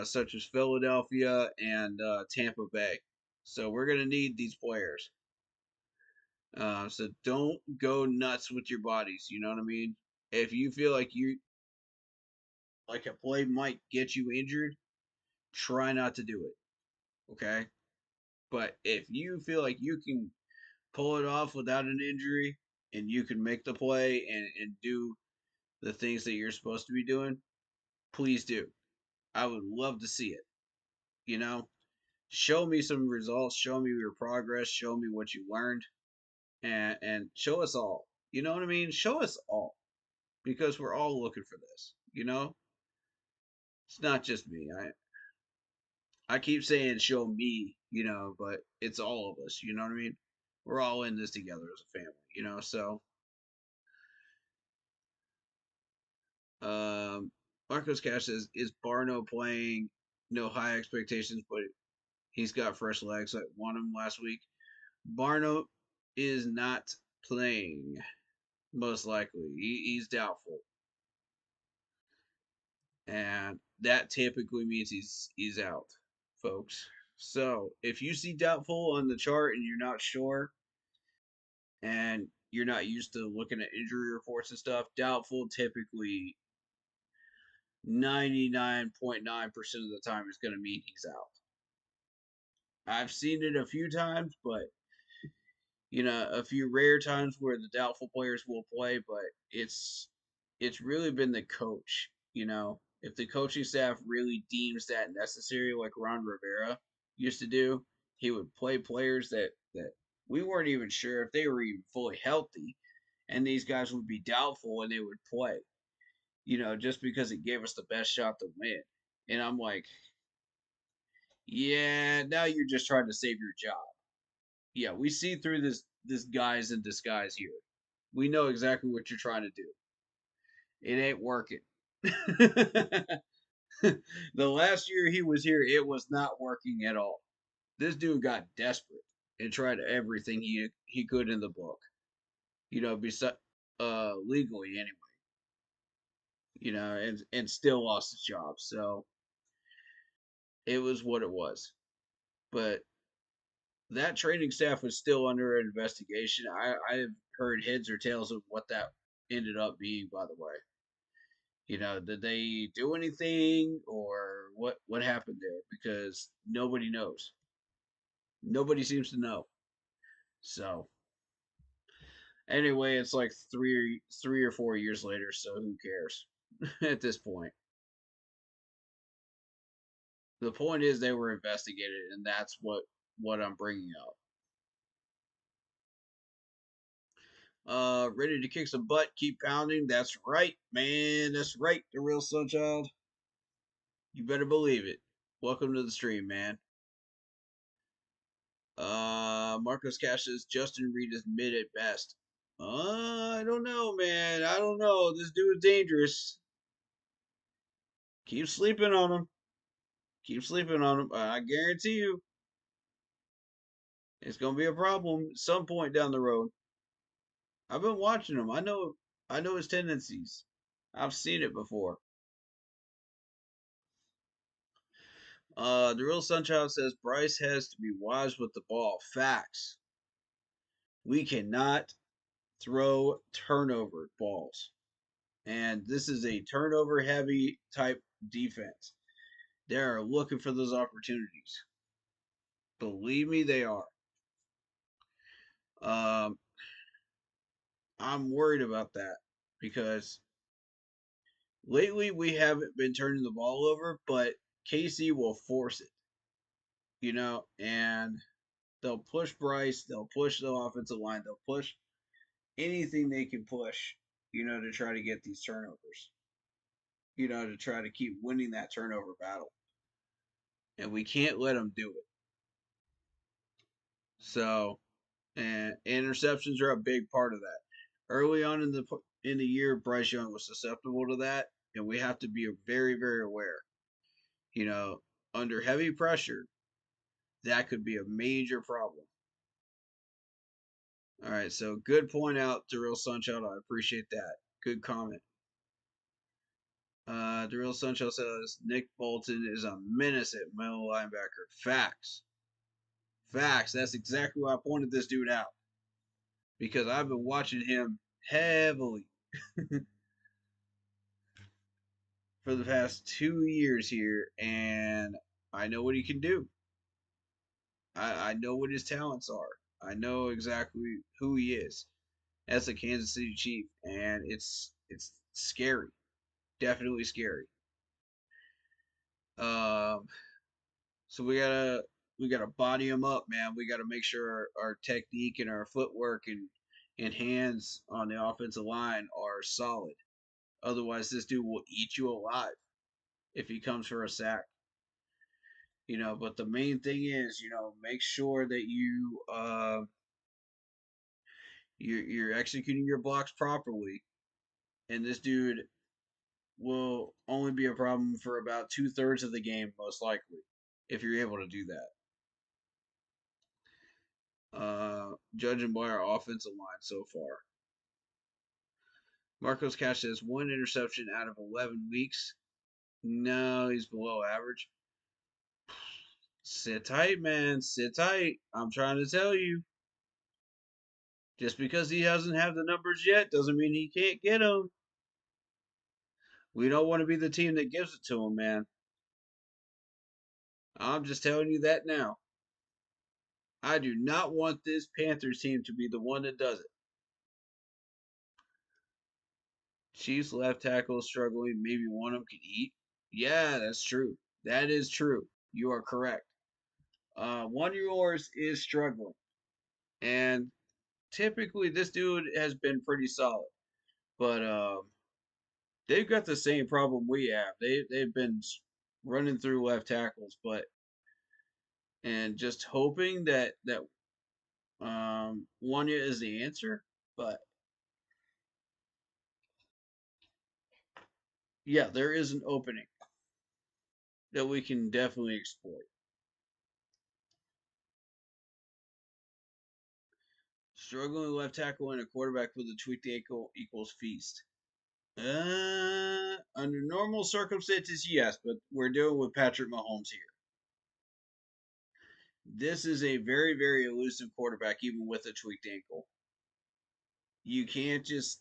Such as Philadelphia and Tampa Bay. So we're going to need these players. So don't go nuts with your bodies. You know what I mean? If you feel like a play might get you injured, try not to do it. Okay? But if you feel like you can pull it off without an injury and you can make the play and do the things that you're supposed to be doing, please do. I would love to see it. You know? Show me some results, show me your progress, show me what you learned, and show us all. You know what I mean? Show us all. Because we're all looking for this, It's not just me. I keep saying show me, but it's all of us, you know what I mean? We're all in this together as a family, so Marcos Cash says, is Barno playing? No high expectations, but he's got fresh legs. I won him last week. Barno is not playing, most likely. He's doubtful. And that typically means he's out, folks. So if you see doubtful on the chart and you're not sure, and you're not used to looking at injury reports and stuff, doubtful typically 99.9% of the time is going to mean he's out. I've seen it a few times, but a few rare times where the doubtful players will play, but it's really been the coach. If the coaching staff really deems that necessary, like Ron Rivera used to do, he would play players that we weren't even sure if they were even fully healthy, and these guys would be doubtful and they would play. Just because it gave us the best shot to win. And I'm like, yeah, now you're just trying to save your job. Yeah, we see through this guise in disguise here. We know exactly what you're trying to do. It ain't working. The last year he was here, it was not working at all. This dude got desperate and tried everything he could in the book. Besides legally anyway. And still lost his job. So it was what it was. But that training staff was still under investigation. I've heard heads or tails of what that ended up being, by the way. Did they do anything or what happened there? Because nobody knows. Nobody seems to know. So anyway, it's like three or 4 years later, so who cares at this point? The point is they were investigated, and that's what I'm bringing up. Ready to kick some butt, keep pounding. That's right, man. That's right, the real Sunchild. You better believe it. Welcome to the stream, man. Marcos Cash says Justin Reed is mid at best. I don't know, man. I don't know. This dude is dangerous. Keep sleeping on him. Keep sleeping on him. I guarantee you, it's gonna be a problem at some point down the road. I've been watching him. I know his tendencies. I've seen it before. The real Sunchild says Bryce has to be wise with the ball. Facts. We cannot throw turnover balls. And this is a turnover heavy type defense. They're looking for those opportunities. Believe me, they are. Um, I'm worried about that because lately we haven't been turning the ball over, but KC will force it, and they'll push Bryce, they'll push the offensive line, they'll push anything they can push, to try to get these turnovers, to try to keep winning that turnover battle. And we can't let them do it. So, and interceptions are a big part of that. Early on in the year, Bryce Young was susceptible to that, and we have to be very, very aware. Under heavy pressure, that could be a major problem. All right, so good point out, Darrell Sunshine. I appreciate that. Good comment. Darrell Sunshine says Nick Bolton is a menace at middle linebacker. Facts. Facts. That's exactly why I pointed this dude out. Because I've been watching him heavily for the past 2 years here, and I know what he can do. I know what his talents are. I know exactly who he is as a Kansas City Chief, and it's scary, definitely scary. Um, so we gotta body him up, man. We gotta make sure our technique and our footwork and hands on the offensive line are solid. Otherwise, this dude will eat you alive if he comes for a sack. But the main thing is, make sure that you're executing your blocks properly, and this dude will only be a problem for about 2/3 of the game, most likely, if you're able to do that. judging by our offensive line so far. Marcos Cash has 1 interception out of 11 weeks. No, he's below average. Sit tight, man. Sit tight. I'm trying to tell you. Just because he doesn't have the numbers yet doesn't mean he can't get them. We don't want to be the team that gives it to him, man. I'm just telling you that now. I do not want this Panthers team to be the one that does it. Chiefs left tackle struggling. Maybe one of them can eat. Yeah, that's true. That is true. You are correct. One of yours is struggling. And typically this dude has been pretty solid. But they've got the same problem we have. They've been running through left tackles, but and just hoping that Wanya is the answer. But yeah, there is an opening that we can definitely exploit. Struggling left tackle and a quarterback with a tweaked ankle equals feast. Under normal circumstances, yes, but we're dealing with Patrick Mahomes here. This is a very, very elusive quarterback, even with a tweaked ankle. You can't just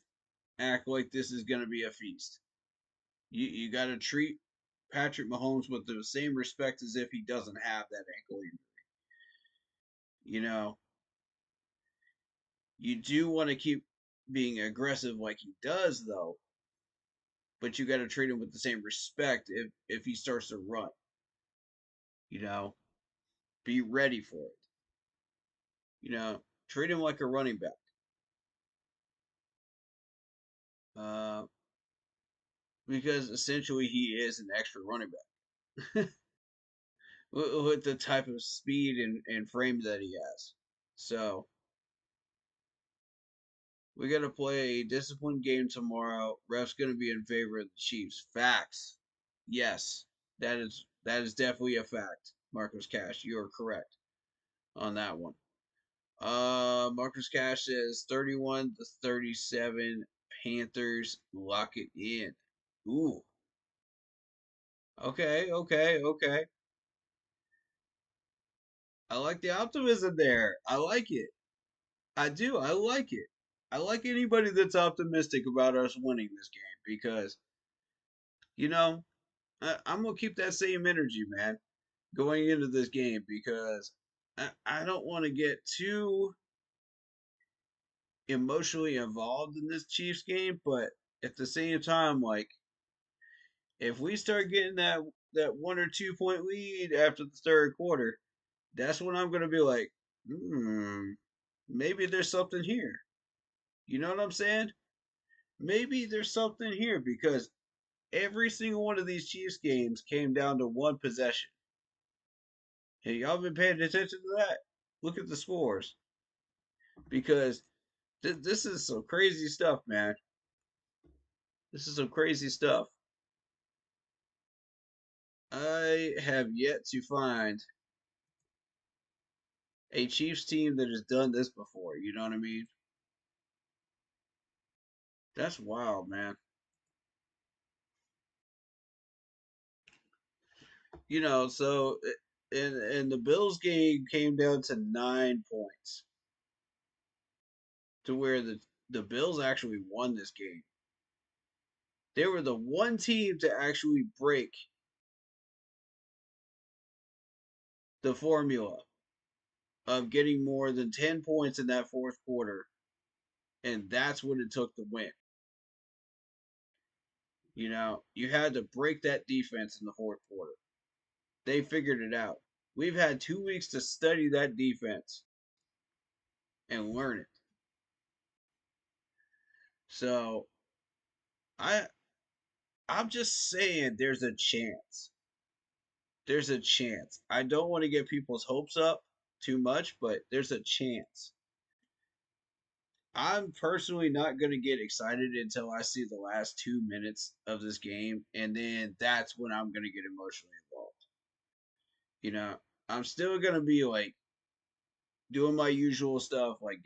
act like this is going to be a feast. You got to treat Patrick Mahomes with the same respect as if he doesn't have that ankle injury. You know, you do want to keep being aggressive like he does, though, but you got to treat him with the same respect if he starts to run. You know, be ready for it. You know, treat him like a running back. Uh, because essentially he is an extra running back with the type of speed and frame that he has. So we got to play a disciplined game tomorrow. Ref's going to be in favor of the Chiefs. Facts. Yes, that is definitely a fact. Marcus Cash, you are correct on that one. Marcus Cash says 31-37 Panthers. Lock it in. Ooh. Okay. I like the optimism there. I like it. I do. I like it. I like anybody that's optimistic about us winning this game because, you know, I'm going to keep that same energy, man, going into this game because I don't want to get too emotionally involved in this Chiefs game, but at the same time, like, if we start getting that 1 or 2 point lead after the third quarter, that's when I'm going to be like, maybe there's something here. You know what I'm saying? Maybe there's something here because every single one of these Chiefs games came down to one possession. Hey, y'all been paying attention to that? Look at the scores because this is some crazy stuff, man. This is some crazy stuff. I have yet to find a Chiefs team that has done this before. You know what I mean? That's wild, man. You know, so and the Bills game came down to 9 points to where the Bills actually won this game. They were the one team to actually break the formula of getting more than 10 points in that fourth quarter, and that's what it took to win. You know, you had to break that defense in the fourth quarter. They figured it out. We've had 2 weeks to study that defense and learn it. So I I'm just saying there's a chance. There's a chance. I don't want to get people's hopes up too much, but there's a chance. I'm personally not going to get excited until I see the last 2 minutes of this game, and then that's when I'm going to get emotionally involved. You know, I'm still going to be like doing my usual stuff, like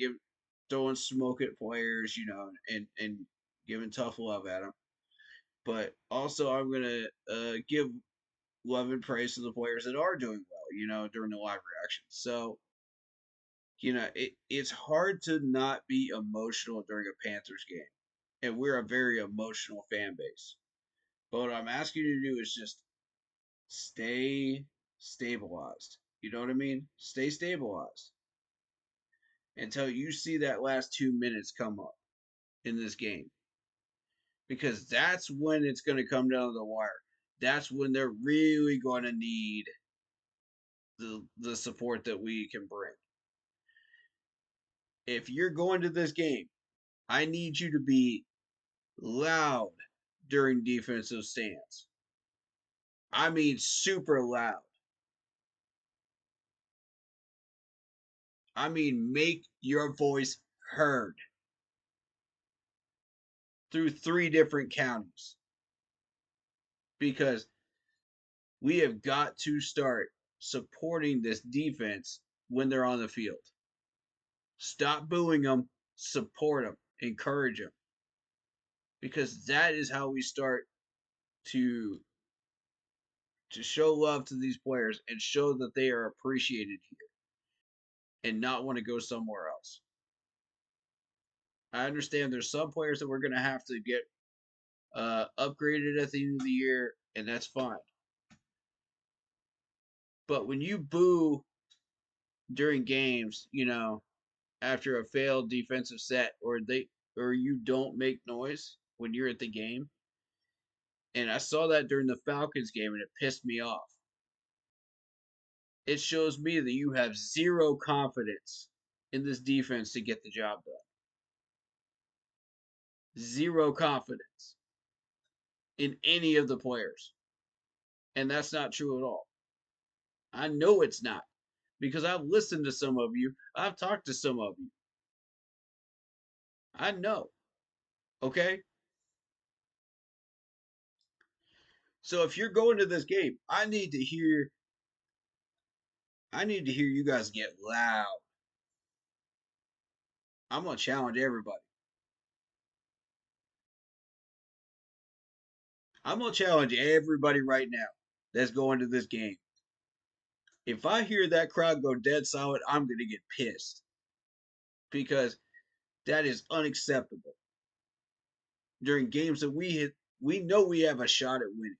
throwing smoke at players, and giving tough love at them. But also, I'm gonna give love and praise to the players that are doing well, during the live reactions. So, it's hard to not be emotional during a Panthers game, and we're a very emotional fan base. But what I'm asking you to do is just stay stabilized. You know what I mean? Stay stabilized until you see that last 2 minutes come up in this game. Because that's when it's going to come down to the wire. That's when they're really going to need the support that we can bring. If you're going to this game, I need you to be loud during defensive stands. I mean, super loud. I mean, make your voice heard through 3 different counties. Because we have got to start supporting this defense when they're on the field. Stop booing them, support them, encourage them. Because that is how we start to show love to these players and show that they are appreciated here and not want to go somewhere else. I understand there's some players that we're going to have to get upgraded at the end of the year, and that's fine. But when you boo during games, after a failed defensive set, or you don't make noise when you're at the game, and I saw that during the Falcons game, and it pissed me off. It shows me that you have zero confidence in this defense to get the job done. Zero confidence in any of the players. And that's not true at all. I know it's not because I've listened to some of you. I've talked to some of you. I know. Okay? So if you're going to this game, I need to hear you guys get loud. I'm going to challenge everybody. I'm going to challenge everybody right now that's going to this game. If I hear that crowd go dead silent, I'm going to get pissed because that is unacceptable. During games that we know we have a shot at winning.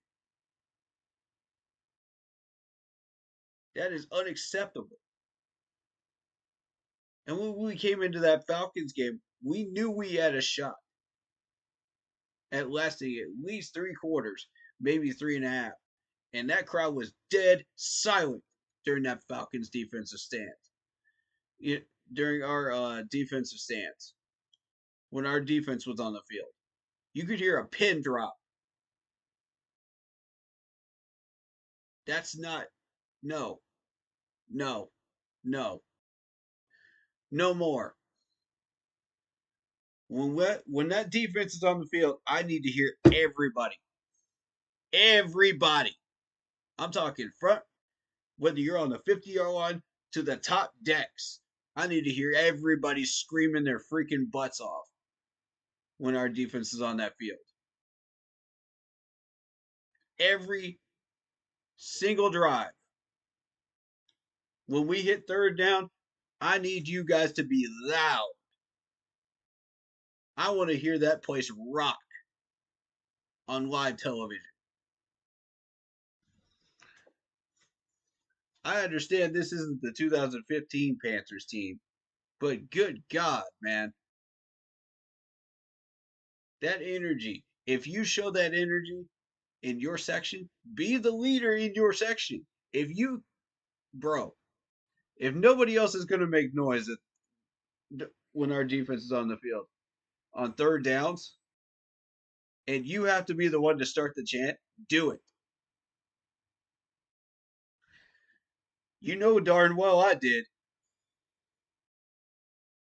That is unacceptable. And when we came into that Falcons game, we knew we had a shot at lasting at least 3 quarters, maybe 3.5. And that crowd was dead silent during that Falcons defensive stance. During our defensive stance, when our defense was on the field, you could hear a pin drop. That's not, no, no, no, no more. When that defense is on the field, I need to hear everybody. Everybody. I'm talking front, whether you're on the 50-yard line to the top decks. I need to hear everybody screaming their freaking butts off when our defense is on that field. Every single drive. When we hit third down, I need you guys to be loud. I want to hear that place rock on live television. I understand this isn't the 2015 Panthers team, but good God, man. That energy. If you show that energy in your section, be the leader in your section. Bro, if nobody else is going to make noise when our defense is on the field on third downs, and you have to be the one to start the chant, do it. You know darn well I did.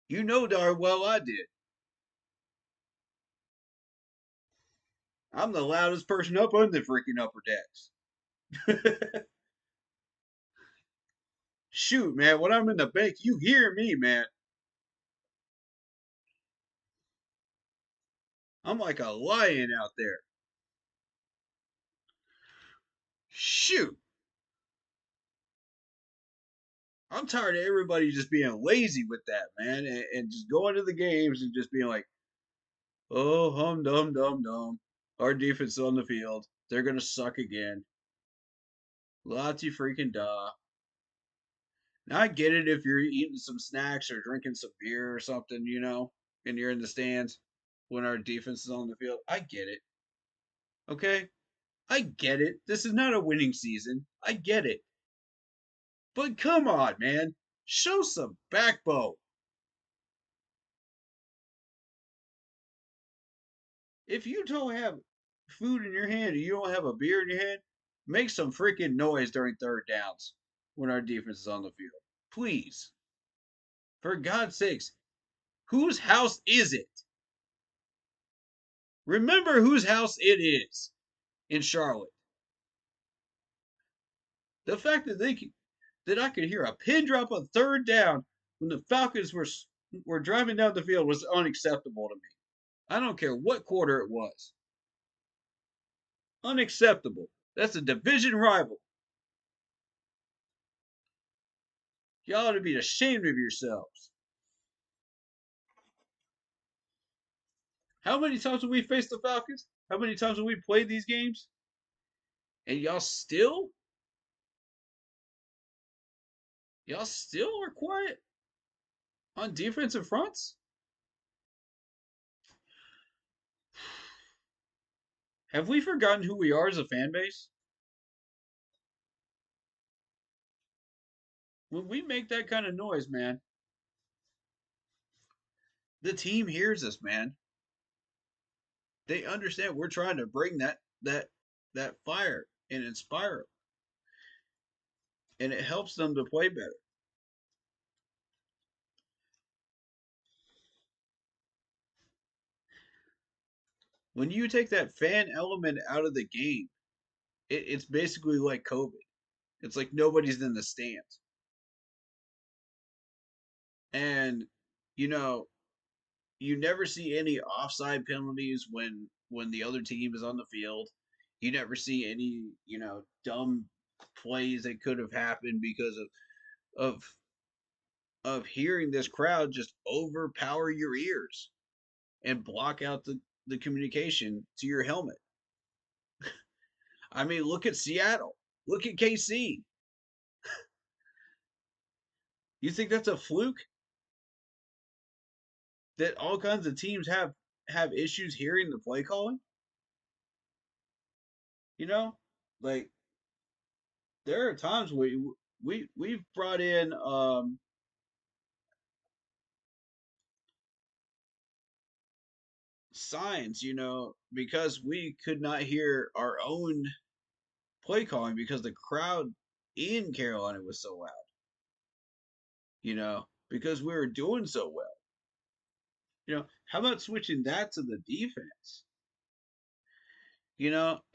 You know darn well I did. I'm the loudest person up on the freaking upper decks. Shoot, man, when I'm in the bank, you hear me, man. I'm like a lion out there. Shoot. I'm tired of everybody just being lazy with that, man, and just going to the games and just being like, oh, hum dum dum dum. Our defense is on the field. They're gonna suck again. Lottie freaking da. Now I get it if you're eating some snacks or drinking some beer or something, and you're in the stands when our defense is on the field. I get it. Okay? I get it. This is not a winning season. I get it. But come on, man. Show some backbone. If you don't have food in your hand and you don't have a beer in your hand, make some freaking noise during third downs when our defense is on the field. Please. For God's sakes, whose house is it? Remember whose house it is in Charlotte. The fact that I could hear a pin drop on third down when the Falcons were driving down the field was unacceptable to me. I don't care what quarter it was. Unacceptable. That's a division rival. Y'all ought to be ashamed of yourselves. How many times have we faced the Falcons? How many times have we played these games? And y'all still are quiet on defensive fronts? Have we forgotten who we are as a fan base? When we make that kind of noise, man, the team hears us, man. They understand we're trying to bring that fire and inspire them, and it helps them to play better. When you take that fan element out of the game, it's basically like COVID. It's like nobody's in the stands, and you know you never see any offside penalties when the other team is on the field. You never see any dumb plays that could have happened because of of hearing this crowd just overpower your ears and block out the communication to your helmet. I mean, look at Seattle. Look at KC. You think that's a fluke that all kinds of teams have issues hearing the play calling? You know, like there are times where we've brought in signs, because we could not hear our own play calling because the crowd in Carolina was so loud, because we were doing so well. How about switching that to the defense?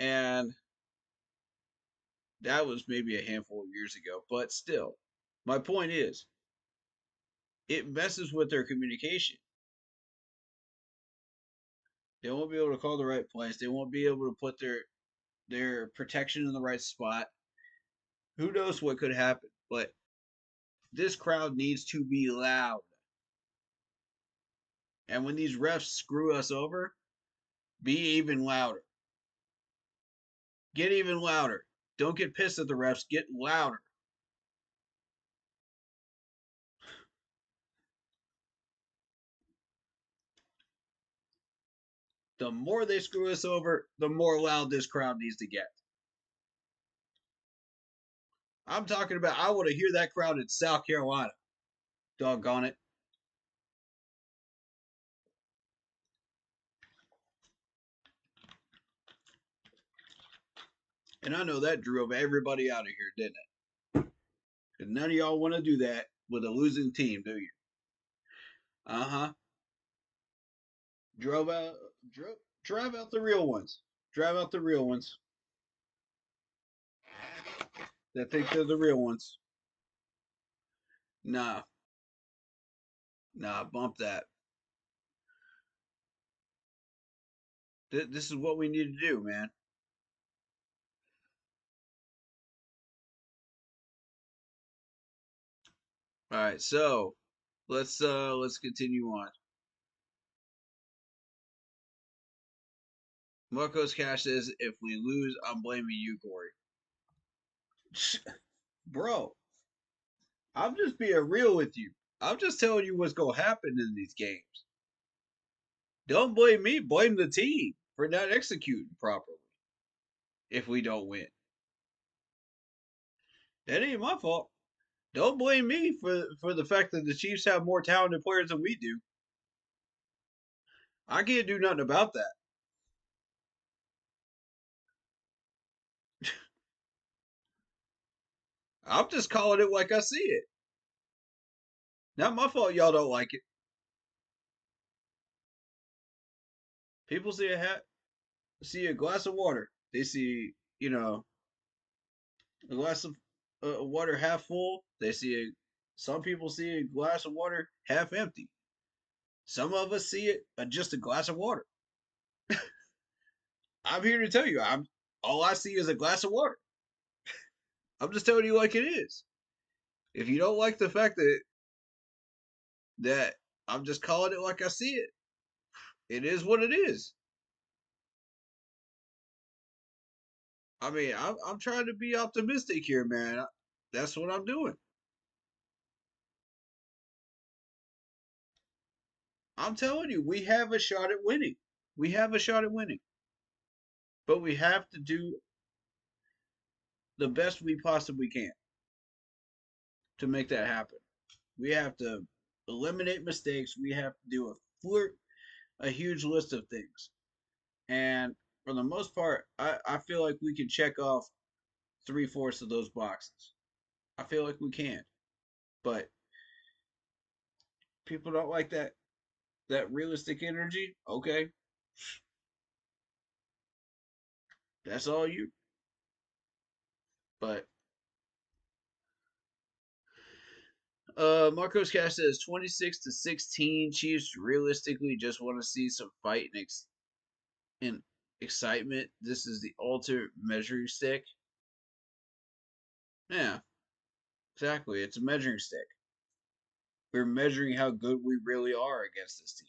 And that was maybe a handful of years ago, but still, my point is, it messes with their communication. They won't be able to call the right plays. They won't be able to put their protection in the right spot. Who knows what could happen? But this crowd needs to be loud. And when these refs screw us over, be even louder. Get even louder. Don't get pissed at the refs. Get louder. The more they screw us over, the more loud this crowd needs to get. I'm talking about, I want to hear that crowd in South Carolina. Doggone it. And I know that drove everybody out of here, didn't it? Because none of y'all want to do that with a losing team, do you? Uh huh. Drove out, drive out the real ones. Drive out the real ones that think they're the real ones. Nah, nah, bump that. This is what we need to do, man. All right, so let's continue on. Marcos Cash says, "If we lose, I'm blaming you, Corey." Bro, I'm just being real with you. I'm just telling you what's gonna happen in these games. Don't blame me. Blame the team for not executing properly. If we don't win, that ain't my fault. Don't blame me for the fact that the Chiefs have more talented players than we do. I can't do nothing about that. I'm just calling it like I see it. Not my fault y'all don't like it. People see a glass of water. They see, a glass of water half full. Some people see a glass of water half empty. Some of us see it just a glass of water. I'm here to tell you, I'm all I see is a glass of water. I'm just telling you like it is. If you don't like the fact that I'm just calling it like I see it, it is what it is. I mean, I'm trying to be optimistic here, man. That's what I'm doing. I'm telling you, we have a shot at winning. We have a shot at winning. But we have to do the best we possibly can to make that happen. We have to eliminate mistakes. We have to do a huge list of things. And for the most part, I feel like we can check off three-fourths of those boxes. I feel like we can. But people don't like that realistic energy. Okay, that's all you. But Marcos Cash says 26-16. Chiefs realistically just want to see some fight and excitement. This is the ultimate measuring stick. Yeah, exactly. It's a measuring stick. We're measuring how good we really are against this team.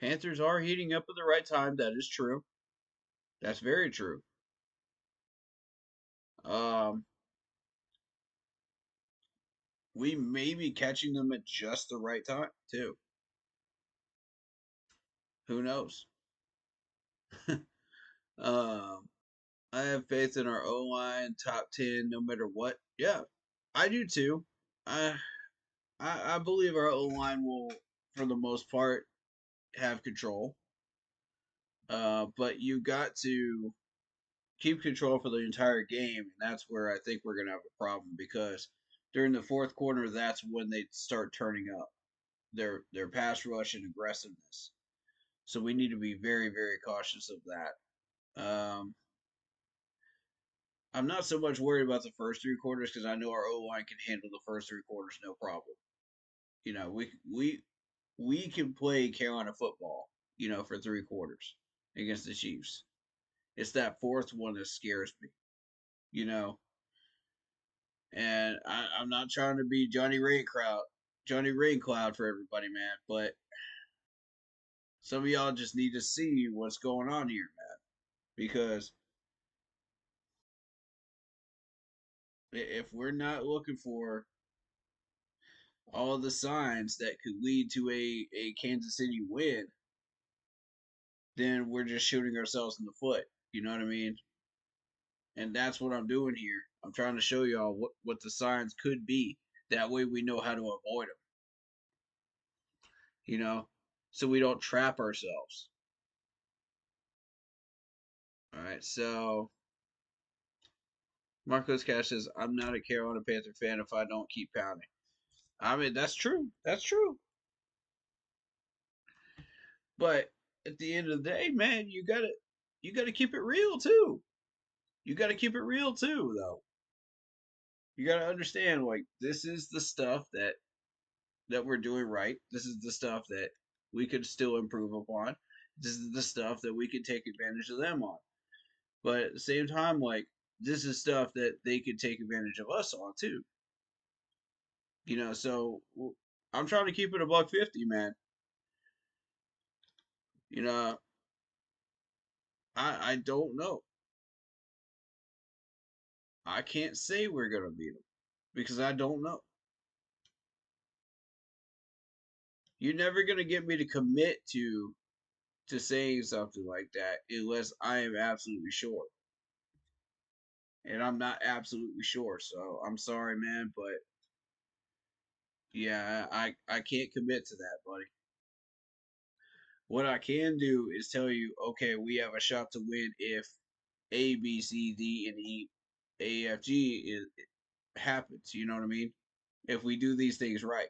Panthers are heating up at the right time. That is true. That's very true. Um, we may be catching them at just the right time too. Who knows? um, I have faith in our O line, top 10, no matter what. Yeah, I do too. I I believe our O line will, for the most part, have control. But you got to keep control for the entire game, and that's where I think we're gonna have a problem because during the fourth quarter, that's when they start turning up their pass rush and aggressiveness. So we need to be very very cautious of that. I'm not so much worried about the first three quarters because I know our O line can handle the first three quarters no problem. You know, we can play Carolina football. For three quarters against the Chiefs. It's that fourth one that scares me. You know, and I'm not trying to be Johnny Raincloud for everybody, man. But some of y'all just need to see what's going on here, man. Because if we're not looking for all the signs that could lead to a Kansas City win, then we're just shooting ourselves in the foot. You know what I mean? And that's what I'm doing here. I'm trying to show y'all what the signs could be. That way we know how to avoid them. You know, so we don't trap ourselves. All right, so Marcos Cash says, I'm not a Carolina Panther fan if I don't keep pounding. I mean, that's true. That's true. But at the end of the day, man, you gotta keep it real too. You gotta keep it real too, though. You gotta understand, like, this is the stuff that we're doing right. This is the stuff that we could still improve upon. This is the stuff that we could take advantage of them on. But at the same time, like, this is stuff that they could take advantage of us on too. So I'm trying to keep it a buck 50, man. You know, I don't know. I can't say we're gonna beat them because I don't know. You're never gonna get me to commit to saying something like that unless I am absolutely sure. And I'm not absolutely sure, so I'm sorry, man, but yeah, I can't commit to that, buddy. What I can do is tell you, okay, we have a shot to win if A, B, C, D, and E, A, F, G happens. You know what I mean? If we do these things right,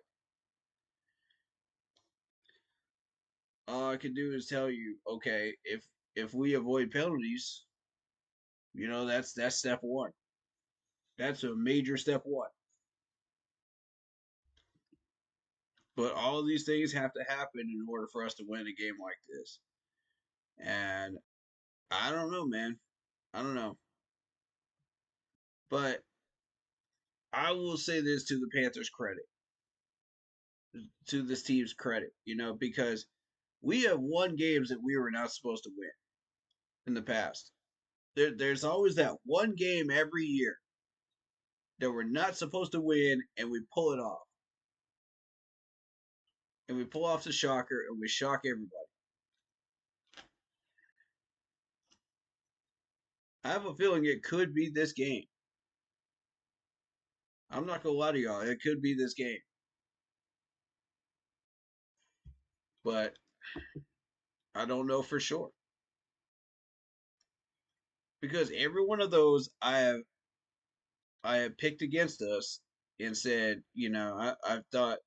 all I can do is tell you, okay, if we avoid penalties, that's step one. That's a major step one. But all of these things have to happen in order for us to win a game like this. And I don't know, man. I don't know. But I will say this to the Panthers' credit, to this team's credit, because we have won games that we were not supposed to win in the past. There's always that one game every year that we're not supposed to win, and we pull it off. And we pull off the shocker, and we shock everybody. I have a feeling it could be this game. I'm not gonna lie to y'all, it could be this game. But I don't know for sure. Because every one of those I have picked against us and said, I've thought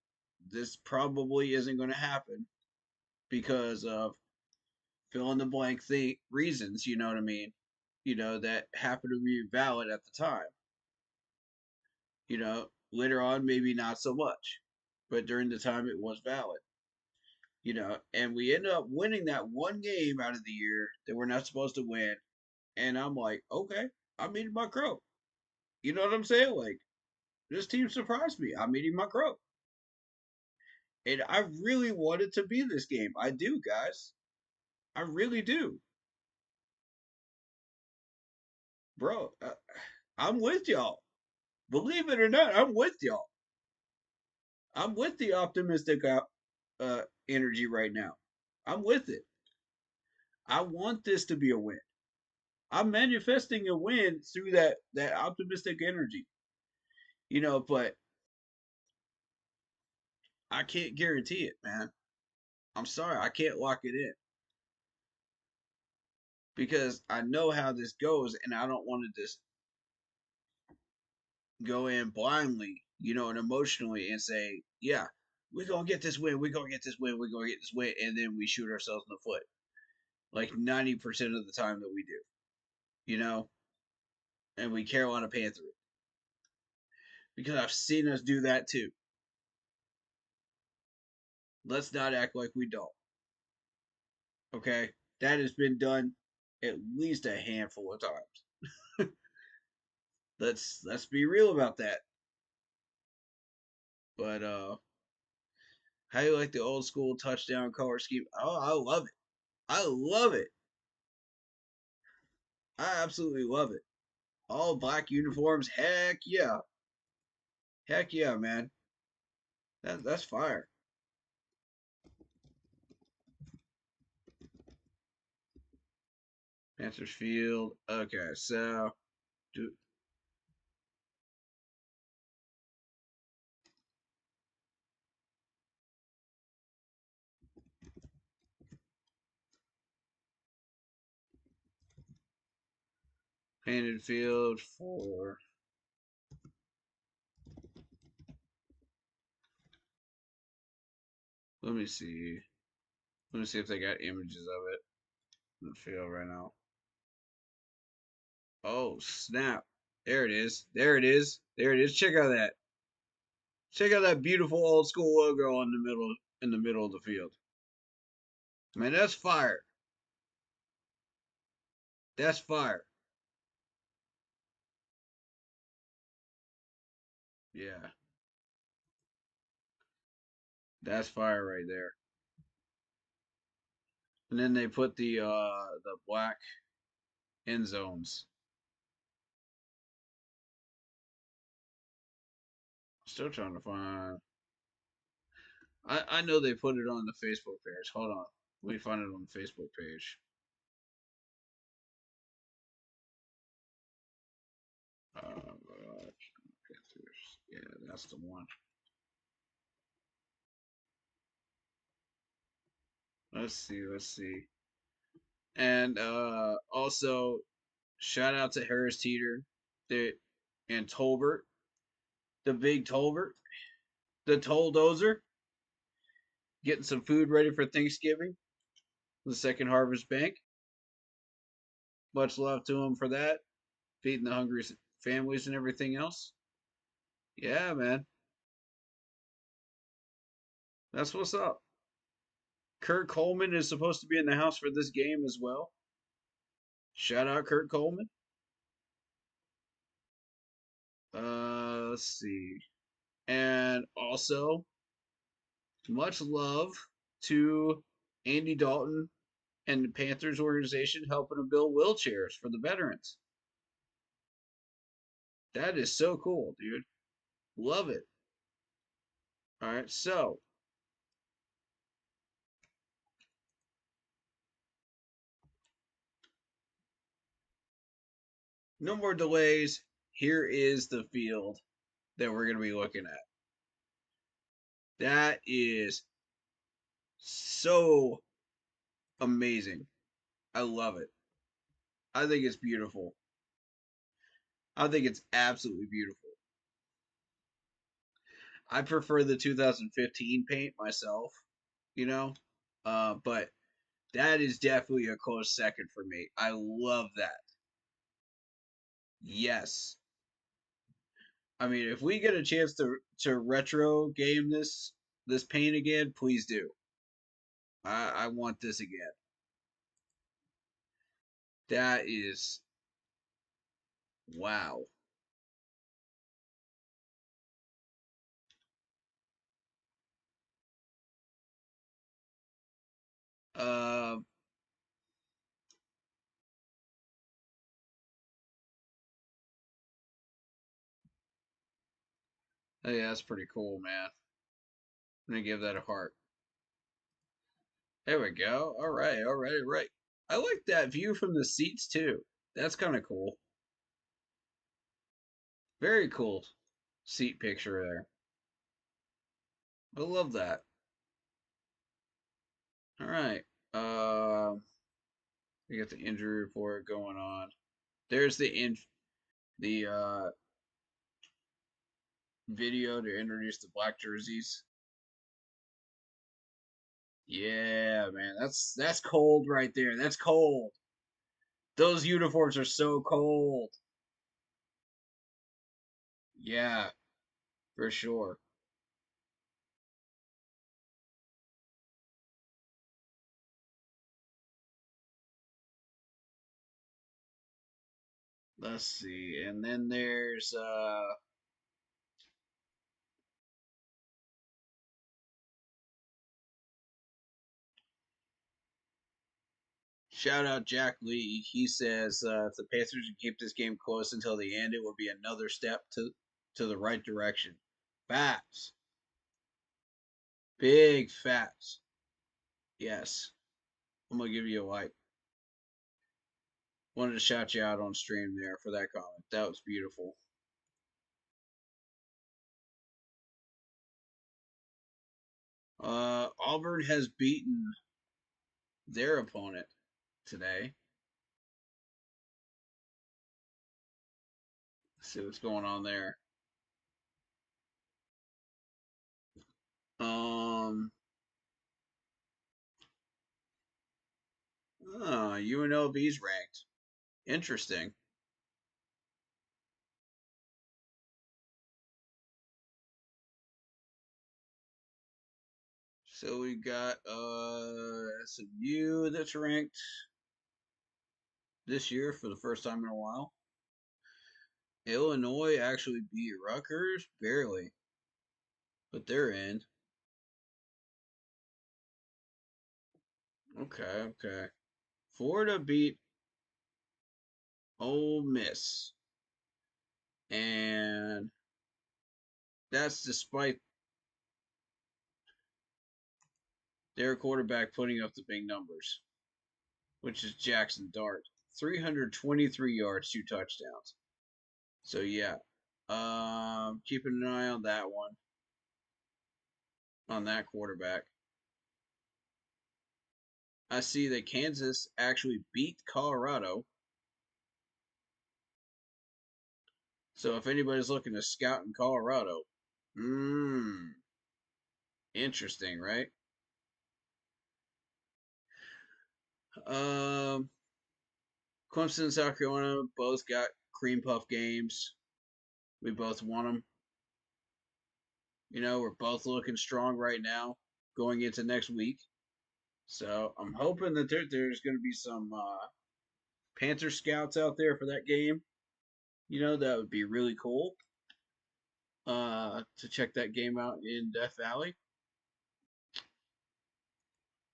this probably isn't going to happen because of fill in the blank reasons, you know what I mean? That happen to be valid at the time. Later on, maybe not so much, but during the time it was valid. And we end up winning that one game out of the year that we're not supposed to win. And I'm like, okay, I'm eating my crow. You know what I'm saying? Like, this team surprised me. I'm eating my crow. And I really wanted to be this game. I do, guys. I really do. Bro, I'm with y'all. Believe it or not, I'm with y'all. I'm with the optimistic energy right now. I'm with it. I want this to be a win. I'm manifesting a win through that optimistic energy. But I can't guarantee it, man. I'm sorry, I can't lock it in because I know how this goes, and I don't want to just go in blindly, and emotionally and say, yeah, we're going to get this win, we're going to get this win, we're going to get this win, and then we shoot ourselves in the foot like 90% of the time that we do, and we Carolina Panther it. Because I've seen us do that too. Let's not act like we don't. Okay? That has been done at least a handful of times. Let's be real about that. But how you like the old school touchdown color scheme? Oh, I love it. I love it. I absolutely love it. All black uniforms. Heck yeah. Heck yeah, man. That's fire. Panthers Field. Okay, so do painted field for. Let me see. Let me see if they got images of it in the field right now. Oh snap! There it is. There it is. There it is. Check out that. Check out that beautiful old school logo in the middle of the field. Man, that's fire. That's fire. Yeah. That's fire right there. And then they put the black end zones. Still trying to find. I know they put it on the Facebook page. Hold on. Let me find it on the Facebook page. Panthers. Yeah, that's the one. Let's see. Let's see. And also shout out to Harris Teeter, the and Tolbert, the big Tolbert, the Toldozer, getting some food ready for Thanksgiving. The Second Harvest Bank. Much love to him for that. Feeding the hungry families and everything else. Yeah, man. That's what's up. Kurt Coleman is supposed to be in the house for this game as well. Shout out Kurt Coleman. Let's see. And also, much love to Andy Dalton and the Panthers organization helping to build wheelchairs for the veterans. That is so cool, dude. Love it. All right, so no more delays. Here is the field that we're going to be looking at. That is so amazing. I love it. I think it's beautiful. I think it's absolutely beautiful. I prefer the 2015 paint myself, you know, but that is definitely a close second for me. I love that. Yes, I mean, if we get a chance to retro game this paint again, please do. I want this again. That is wow. Uh, yeah, that's pretty cool, man. I'm gonna give that a heart. There we go. All right, all right, all right. I like that view from the seats too. That's kind of cool. Very cool seat picture there. I love that. All right. We got the injury report going on. There's the video to introduce the black jerseys. Yeah, man, that's cold right there. That's cold. Those uniforms are so cold. Yeah, for sure. Let's see. And then there's shout out Jack Lee. He says if the Panthers can keep this game close until the end, it will be another step to the right direction. Facts. Big facts. Yes. I'm gonna give you a like. Wanted to shout you out on stream there for that comment. That was beautiful. Auburn has beaten their opponent today. Let's see what's going on there. Um, UNLV's ranked. Interesting. So we got SMU that's ranked this year for the first time in a while. Illinois actually beat Rutgers barely, but they're in. Okay. Florida beat Ole Miss, and that's despite their quarterback putting up the big numbers, which is Jackson Dart. 323 yards, 2 touchdowns. So yeah, keeping an eye on that one, on that quarterback. I see that Kansas actually beat Colorado. So if anybody's looking to scout in Colorado, interesting, right? Um, Clemson and South Carolina both got cream puff games. We both won them. You know, we're both looking strong right now going into next week. So I'm hoping that there's going to be some Panther scouts out there for that game. You know, that would be really cool to check that game out in Death Valley.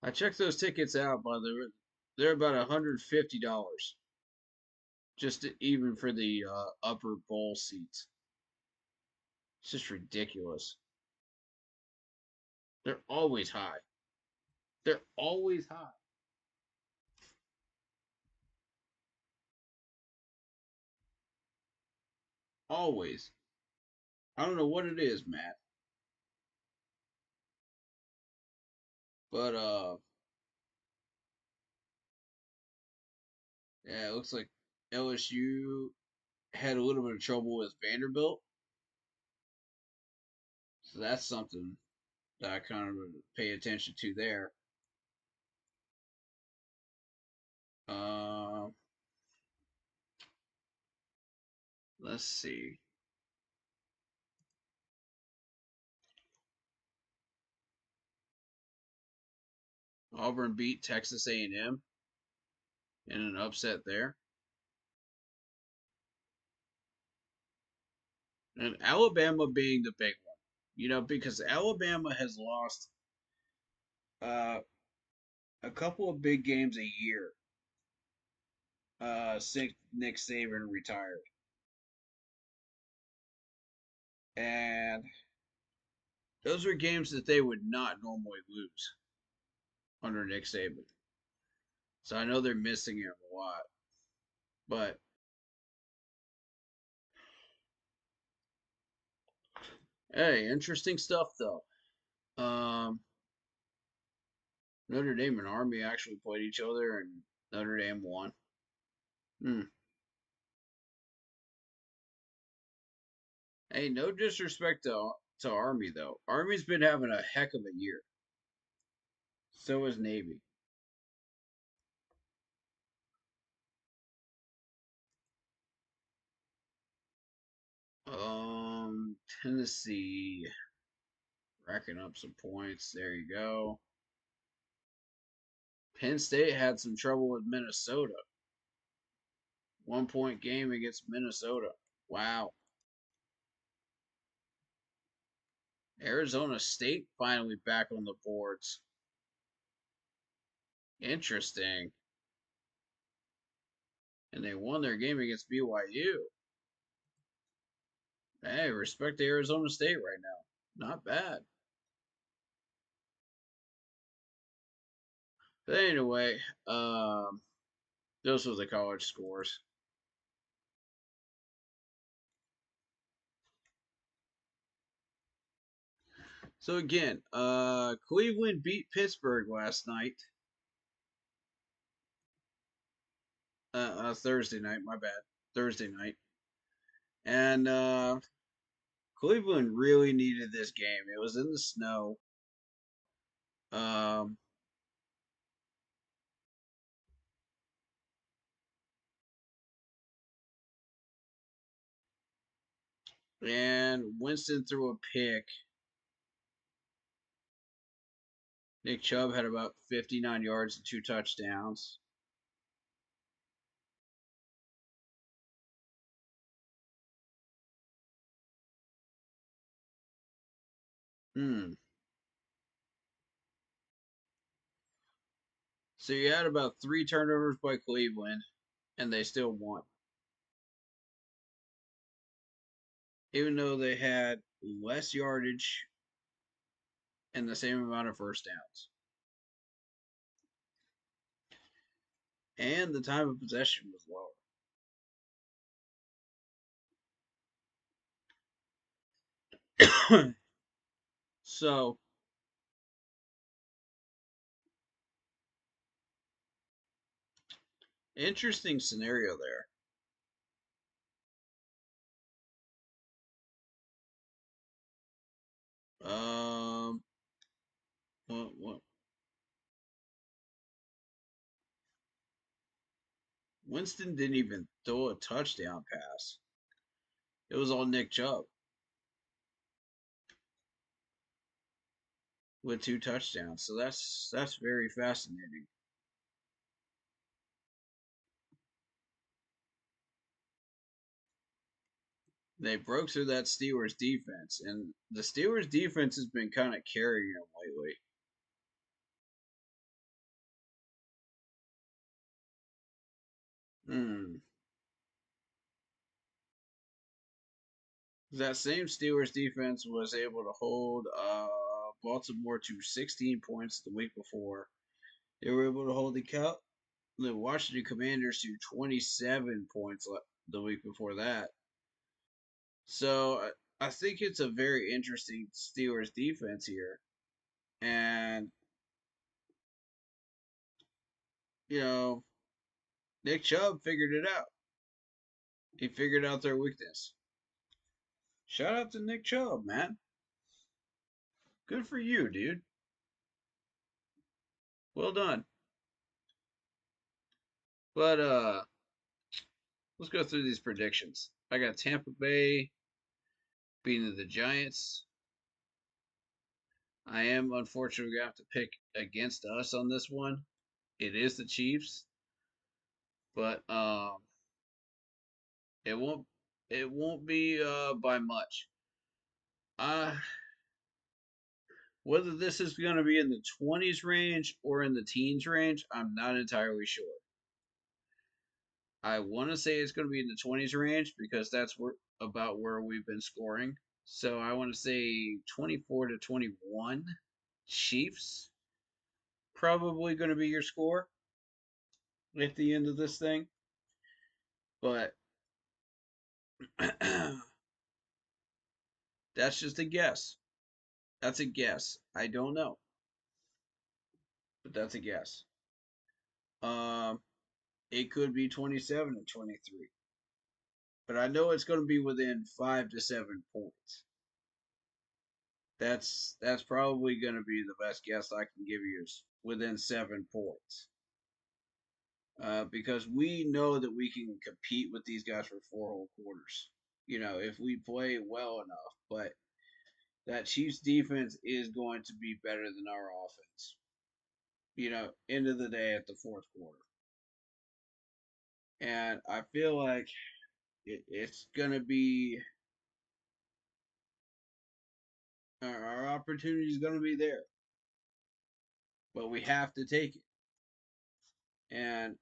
I checked those tickets out, by the way. They're about $150 just even for the upper bowl seats. It's just ridiculous. They're always high. They're always high. Always. I don't know what it is, Matt. But yeah, it looks like LSU had a little bit of trouble with Vanderbilt. So that's something that I kind of pay attention to there. Uh, let's see. Auburn beat Texas A&M in an upset there. And Alabama being the big one. You know, because Alabama has lost uh, a couple of big games a year since Nick Saban retired. And those are games that they would not normally lose under Nick Saban. So I know they're missing him a lot. But hey, interesting stuff though. Um, Notre Dame and Army actually played each other, and Notre Dame won. Hmm. Hey, no disrespect to Army though. Army's been having a heck of a year. So is Navy. Tennessee racking up some points. There you go. Penn State had some trouble with Minnesota. 1 point game against Minnesota. Wow. Arizona State finally back on the boards. Interesting. And they won their game against BYU. Hey, respect to Arizona State right now. Not bad. But anyway, those were the college scores. So again, Cleveland beat Pittsburgh last night. Thursday night, my bad. Thursday night. And Cleveland really needed this game. It was in the snow. Um, and Winston threw a pick Nick Chubb had about 59 yards and 2 touchdowns. Hmm. So you had about 3 turnovers by Cleveland, and they still won. Even though they had less yardage and the same amount of first downs. And the time of possession was lower. So, interesting scenario there. Um, what? Winston didn't even throw a touchdown pass. It was all Nick Chubb with 2 touchdowns. So that's very fascinating. They broke through that Steelers defense, and the Steelers defense has been kind of carrying them lately. Hmm. That same Steelers defense was able to hold Baltimore to 16 points the week before. They were able to hold the Washington Commanders to 27 points the week before that. So I think it's a very interesting Steelers defense here. And, you know, Nick Chubb figured it out. He figured out their weakness. Shout out to Nick Chubb, man. Good for you, dude. Well done. But let's go through these predictions. I got Tampa Bay beating the Giants. I am unfortunately gonna have to pick against us on this one. It is the Chiefs, but it won't be by much. Uh Whether this is gonna be in the 20s range or in the teens range, I'm not entirely sure. I want to say it's going to be in the 20s range because that's about where we've been scoring. So I want to say 24-21 Chiefs. Probably going to be your score at the end of this thing. But that's just a guess. That's a guess. I don't know. But that's a guess. Um, it could be 27-23. But I know it's going to be within 5 to 7 points. That's probably going to be the best guess I can give you is within 7 points. Because we know that we can compete with these guys for 4 whole quarters. If we play well enough. But that Chiefs defense is going to be better than our offense. End of the day at the fourth quarter. And I feel like it's going to be our opportunity is going to be there. But we have to take it. And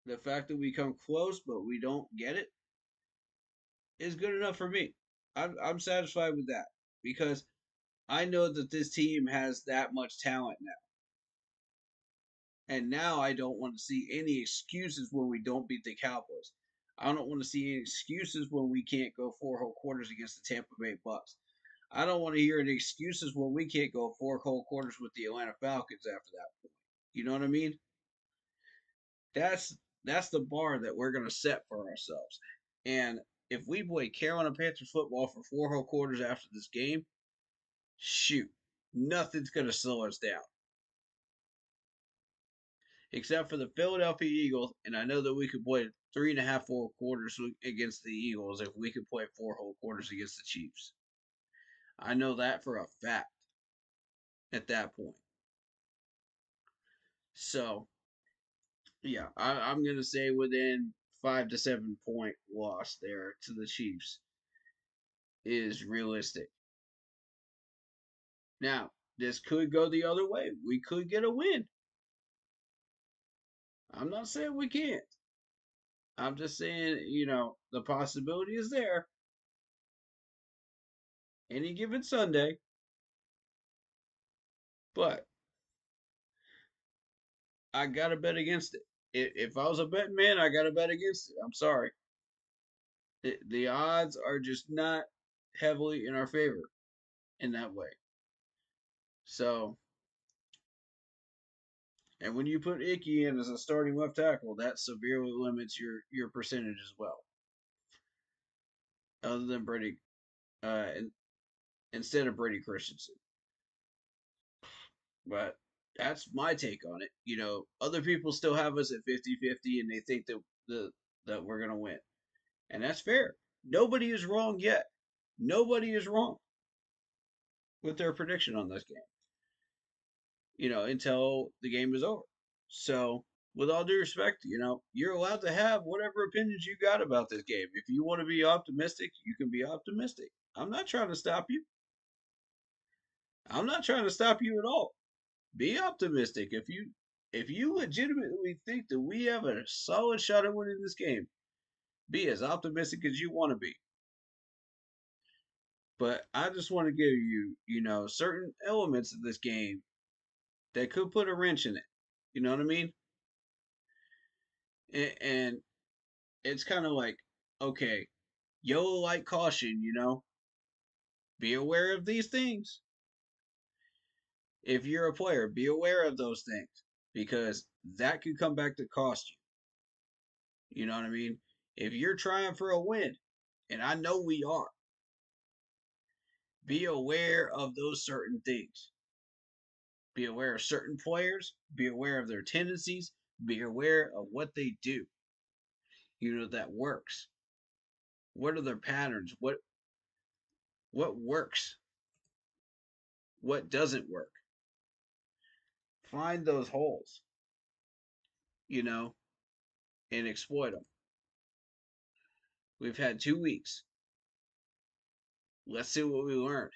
the fact that we come close but we don't get it is good enough for me. I'm satisfied with that because I know that this team has that much talent now. And now I don't want to see any excuses when we don't beat the Cowboys. I don't want to see any excuses when we can't go 4 whole quarters against the Tampa Bay Bucks. I don't want to hear any excuses when we can't go 4 whole quarters with the Atlanta Falcons after that point. You know what I mean? That's the bar that we're gonna set for ourselves. And if we play Carolina Panthers football for 4 whole quarters after this game, shoot, nothing's gonna slow us down. Except for the Philadelphia Eagles, and I know that we could play 3.5 whole quarters against the Eagles if we could play 4 whole quarters against the Chiefs. I know that for a fact. at that point. So, yeah, I'm going to say within 5 to 7 point loss there to the Chiefs is realistic. Now, this could go the other way. We could get a win. I'm not saying we can't. I'm just saying, the possibility is there any given Sunday. But I got to bet against it. If I was a betting man, I got to bet against it. I'm sorry. The odds are just not heavily in our favor in that way. So, and when you put Icky in as a starting left tackle, that severely limits your percentage as well. Other than Brady, instead of Brady Christensen. But that's my take on it. Other people still have us at 50-50 and they think that we're going to win. And that's fair. Nobody is wrong yet. Nobody is wrong with their prediction on this game. Until the game is over. So, with all due respect, you're allowed to have whatever opinions you got about this game. If you want to be optimistic, you can be optimistic. I'm not trying to stop you. I'm not trying to stop you at all. Be optimistic. If you legitimately think that we have a solid shot at winning this game, be as optimistic as you want to be. But I just want to give you, certain elements of this game that could put a wrench in it. You know what I mean? And it's kind of like, okay, yellow light caution, be aware of these things. If you're a player, be aware of those things because that could come back to cost you. You know what I mean? If you're trying for a win, and I know we are, be aware of those certain things. Be aware of certain players, be aware of their tendencies, be aware of what they do. That works. What are their patterns? What works? What doesn't work? Find those holes, and exploit them. We've had 2 weeks. Let's see what we learned.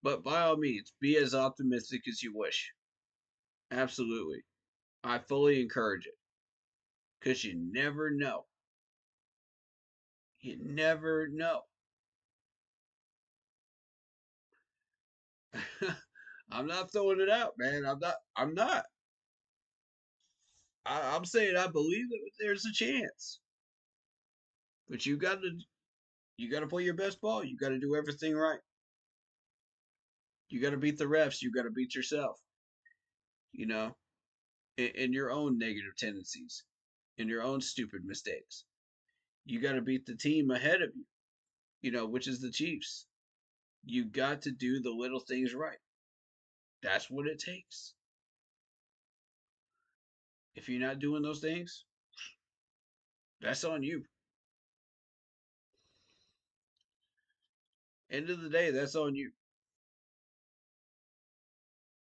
But by all means, be as optimistic as you wish. Absolutely. I fully encourage it. Because you never know. You never know. I'm not throwing it out, man. I'm not. I'm saying I believe that there's a chance. But you gotta play your best ball. You gotta do everything right. You gotta beat the refs. You gotta beat yourself. In your own negative tendencies, in your own stupid mistakes. You gotta beat the team ahead of you. Which is the Chiefs. You got to do the little things right. That's what it takes. If you're not doing those things, that's on you. End of the day, that's on you.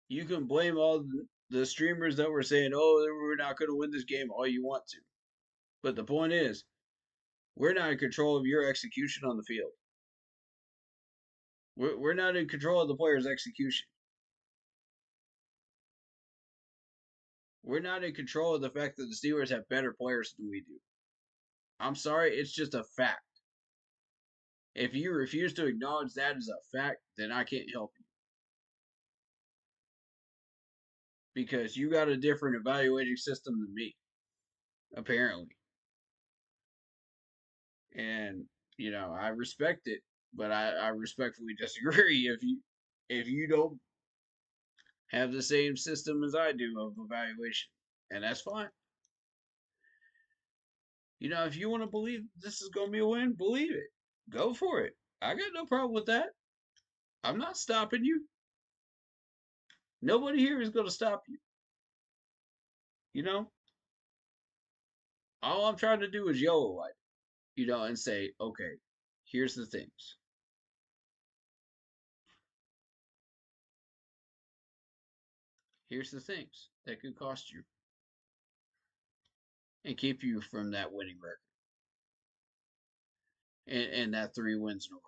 You can blame all the streamers that were saying, "Oh, we're not going to win this game," all you want to. But the point is, we're not in control of your execution on the field. We're not in control of the player's execution. We're not in control of the fact that the Steelers have better players than we do. I'm sorry, it's just a fact. If you refuse to acknowledge that as a fact, then I can't help you. Because you got a different evaluating system than me, apparently. And, I respect it, but I respectfully disagree if you don't have the same system as I do of evaluation. And that's fine. If you want to believe this is gonna be a win, believe it. Go for it. I got no problem with that. I'm not stopping you. Nobody here is gonna stop you. All I'm trying to do is yellow light, and say, okay, here's the things. Here's the things that could cost you and keep you from that winning record and that 3 wins in a row.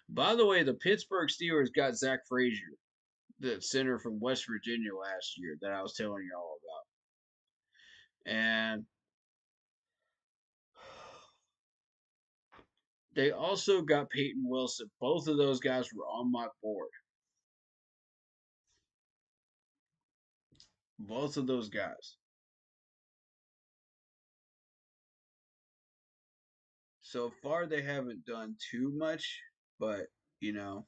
By the way, the Pittsburgh Steelers got Zach Frazier, the center from West Virginia last year that I was telling you all about. And they also got Peyton Wilson. Both of those guys were on my board. Both of those guys. So far, they haven't done too much, but, you know,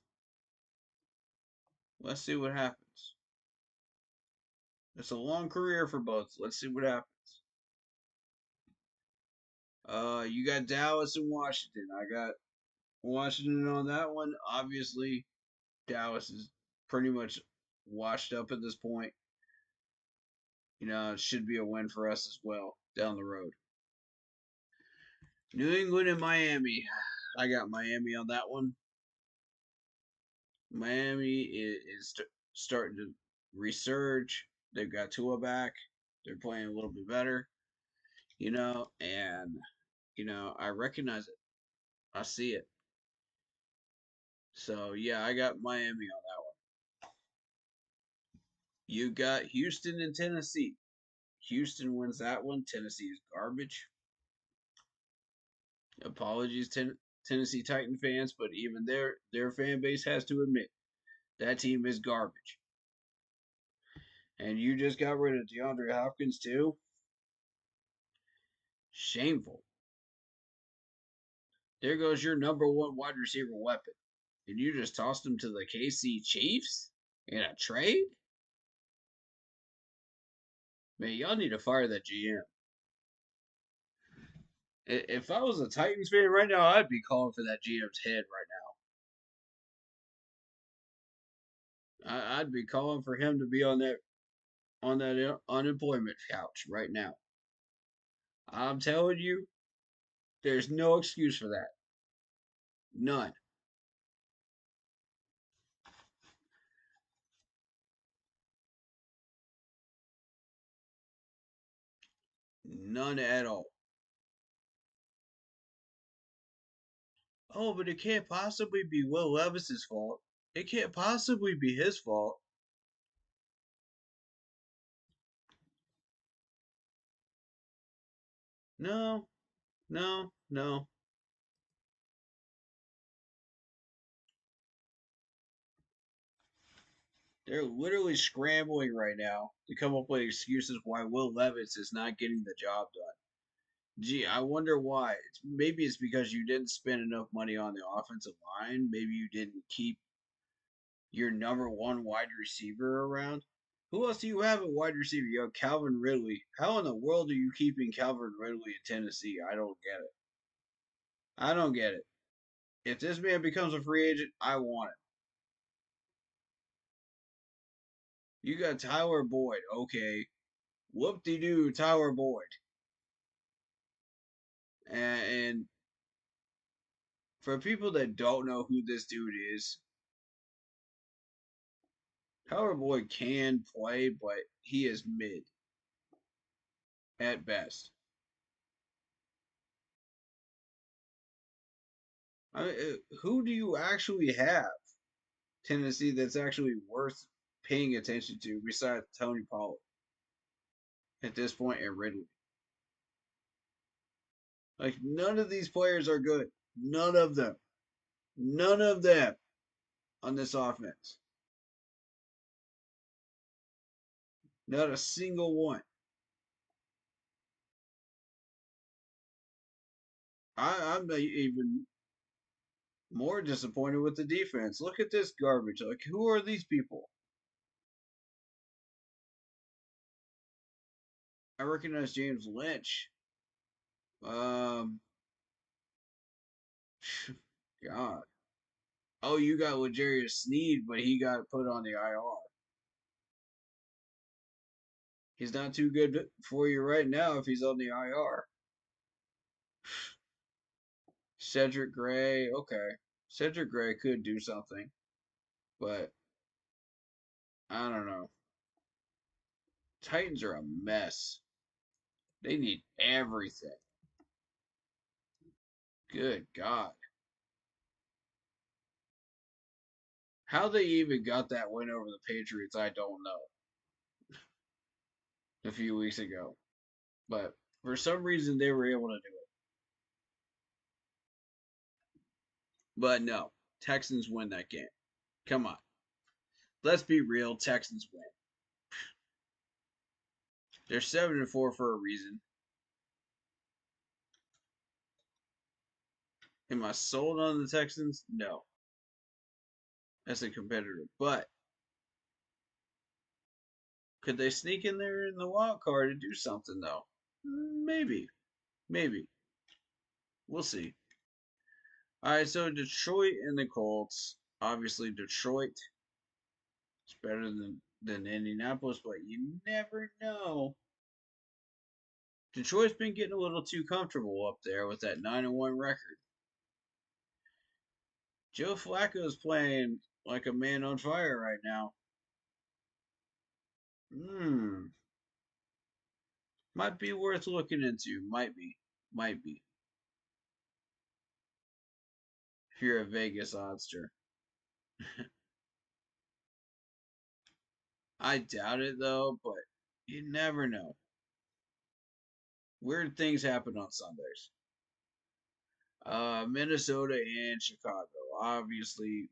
let's see what happens. It's a long career for both. Let's see what happens. You got Dallas and Washington. I got Washington on that one. Obviously, Dallas is pretty much washed up at this point. You know, it should be a win for us as well down the road. New England and Miami. I got Miami on that one. Miami is starting to resurge. They've got Tua back. They're playing a little bit better, you know, and, you know, I recognize it. I see it. So, yeah, I got Miami on that one. You got Houston and Tennessee. Houston wins that one. Tennessee is garbage. Apologies, Tennessee Titan fans, but even their fan base has to admit that team is garbage. And you just got rid of DeAndre Hopkins too. Shameful. There goes your number one wide receiver weapon, and you just tossed him to the KC Chiefs in a trade. Man, y'all need to fire that GM. If I was a Titans fan right now, I'd be calling for that GM's head right now. I'd be calling for him to be on that unemployment couch right now. I'm telling you, there's no excuse for that. None. None at all. Oh, but it can't possibly be Will Levis's fault. It can't possibly be his fault. No, no, no. They're literally scrambling right now to come up with excuses why Will Levis is not getting the job done. Gee, I wonder why. Maybe it's because you didn't spend enough money on the offensive line. Maybe you didn't keep your number one wide receiver around. Who else do you have at wide receiver? You have Calvin Ridley. How in the world are you keeping Calvin Ridley in Tennessee? I don't get it. I don't get it. If this man becomes a free agent, I want it. You got Tyler Boyd. Okay. Whoop de doo, Tyler Boyd. And for people that don't know who this dude is, Tyler Boyd can play, but he is mid at best. I mean, who do you actually have, Tennessee, that's actually worth paying attention to besides Tony Pollard at this point and Ridley? Like, none of these players are good. None of them. None of them on this offense. Not a single one. I'm even more disappointed with the defense. Look at this garbage. Like, who are these people? I recognize James Lynch. Um, God. Oh, you got L'Jarius Sneed, but he got put on the IR. He's not too good for you right now if he's on the IR. Cedric Gray, okay. Cedric Gray could do something, but I don't know. Titans are a mess. They need everything. Good God. How they even got that win over the Patriots, I don't know. A few weeks ago. But for some reason, they were able to do it. But no, Texans win that game. Come on. Let's be real. Texans win. They're 7-4 for a reason. Am I sold on the Texans? No. As a competitor. But could they sneak in there in the wild card and do something, though? Maybe. Maybe. We'll see. All right, so Detroit and the Colts. Obviously, Detroit is better than Indianapolis, but you never know. Detroit's been getting a little too comfortable up there with that 9-1 record. Joe Flacco is playing like a man on fire right now. Might be worth looking into. Might be. Might be. If you're a Vegas oddster. I doubt it though, but you never know. Weird things happen on Sundays. Minnesota and Chicago. Obviously,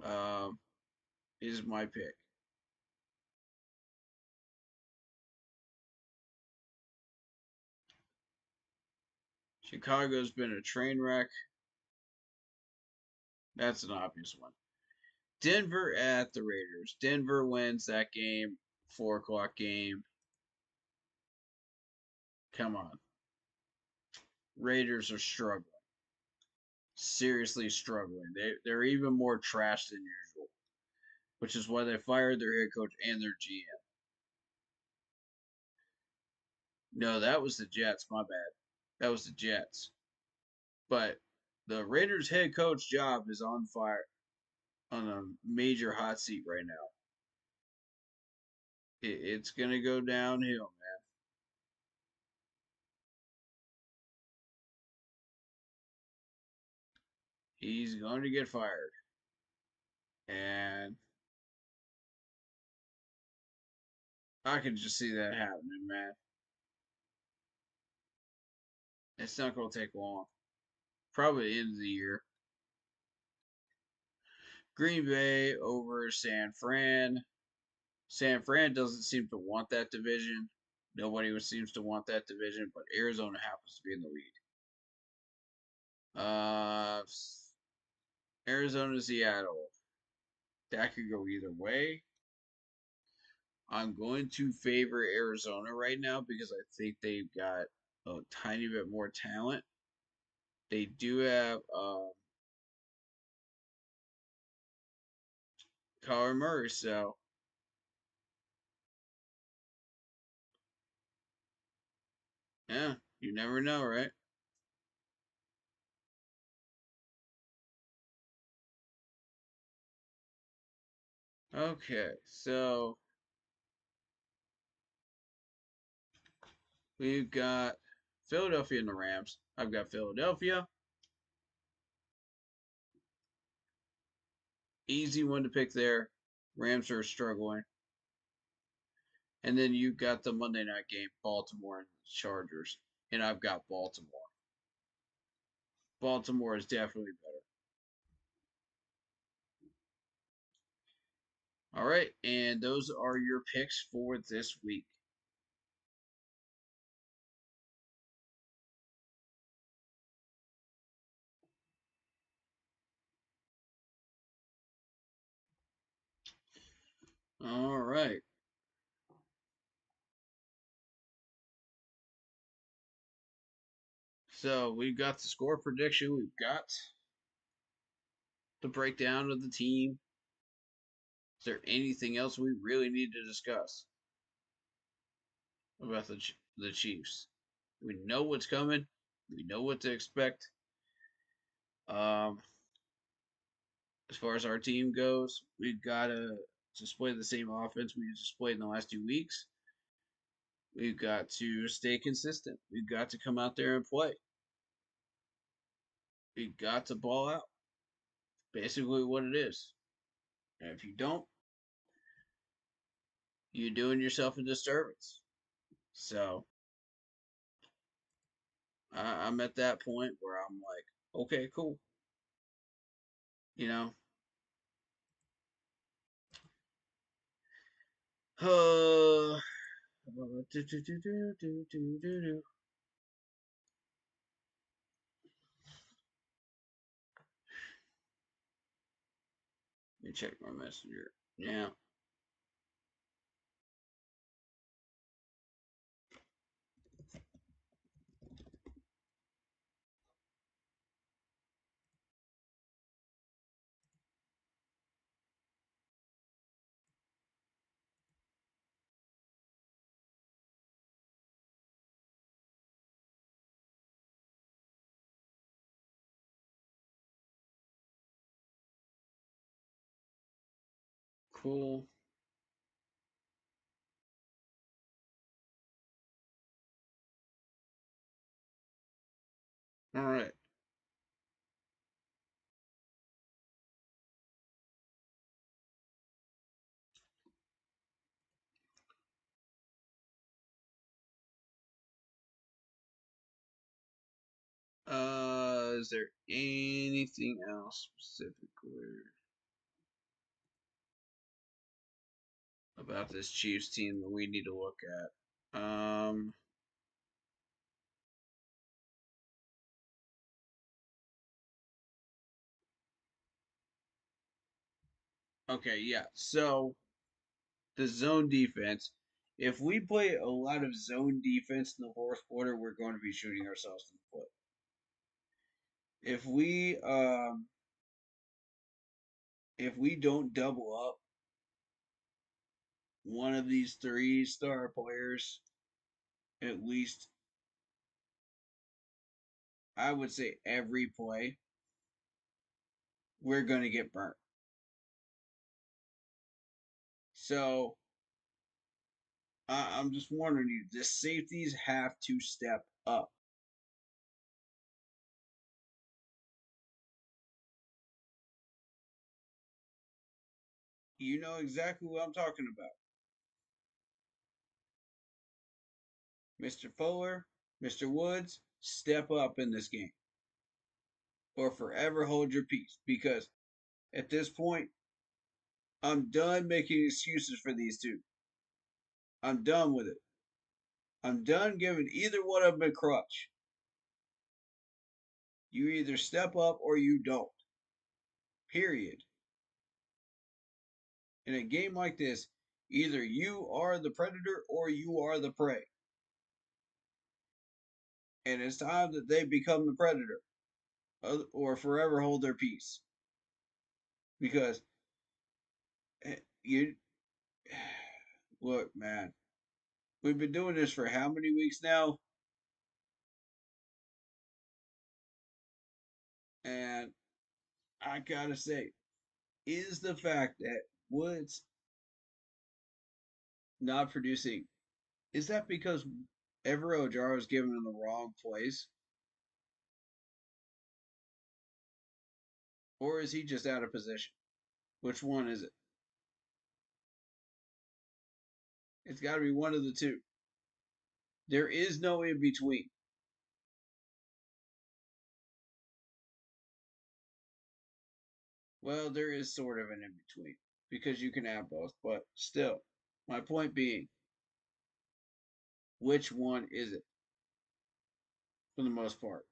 Minnesota. Is my pick. Chicago's been a train wreck. That's an obvious one. Denver at the Raiders. Denver wins that game. 4 o'clock game. Come on. Raiders are struggling. Seriously struggling. They're even more trash than usual, which is why they fired their head coach and their GM. No, that was the Jets. My bad. That was the Jets. But the Raiders head coach job is on fire, on a major hot seat right now. It's going to go downhill, man. He's going to get fired. And I can just see that happening, man. It's not going to take long. Probably the end of the year. Green Bay over San Fran. San Fran doesn't seem to want that division. Nobody seems to want that division, but Arizona happens to be in the lead. Arizona, Seattle. That could go either way. I'm going to favor Arizona right now because I think they've got a tiny bit more talent. They do have Kyler Murray, so yeah, you never know, right? Okay, so we've got Philadelphia and the Rams. I've got Philadelphia. Easy one to pick there. Rams are struggling. And then you got the Monday night game, Baltimore and Chargers. And I've got Baltimore. Baltimore is definitely better. All right, and those are your picks for this week. All right. So we've got the score prediction. We've got the breakdown of the team. Is there anything else we really need to discuss about the Chiefs? We know what's coming. We know what to expect. Um, as far as our team goes, we've got to display the same offense we displayed in the last 2 weeks. We've got to stay consistent. We've got to come out there and play. We've got to ball out. Basically, what it is. And if you don't, you're doing yourself a disturbance. So I'm at that point where I'm like, okay, cool. You know, do, do, do, do, do, do, do. Let me check my messenger. Yeah. Cool. All right. Is there anything else specifically about this Chiefs team that we need to look at? Okay, yeah. So the zone defense. If we play a lot of zone defense in the fourth quarter, we're going to be shooting ourselves in the foot. If we don't double up one of these 3-star players, at least I would say every play, we're going to get burnt. So I'm just warning you, the safeties have to step up. You know exactly what I'm talking about. Mr. Fuller, Mr. Woods, step up in this game. Or forever hold your peace. Because at this point, I'm done making excuses for these two. I'm done with it. I'm done giving either one of them a crutch. You either step up or you don't. Period. In a game like this, either you are the predator or you are the prey. And it's time that they become the predator or forever hold their peace. Because you look, man, we've been doing this for how many weeks now? And I gotta say, is the fact that Woods not producing, is that because Ever Ojaro is given in the wrong place? Or is he just out of position? Which one is it? It's got to be one of the two. There is no in between. Well, there is sort of an in between because you can have both, but still, my point being, which one is it for the most part?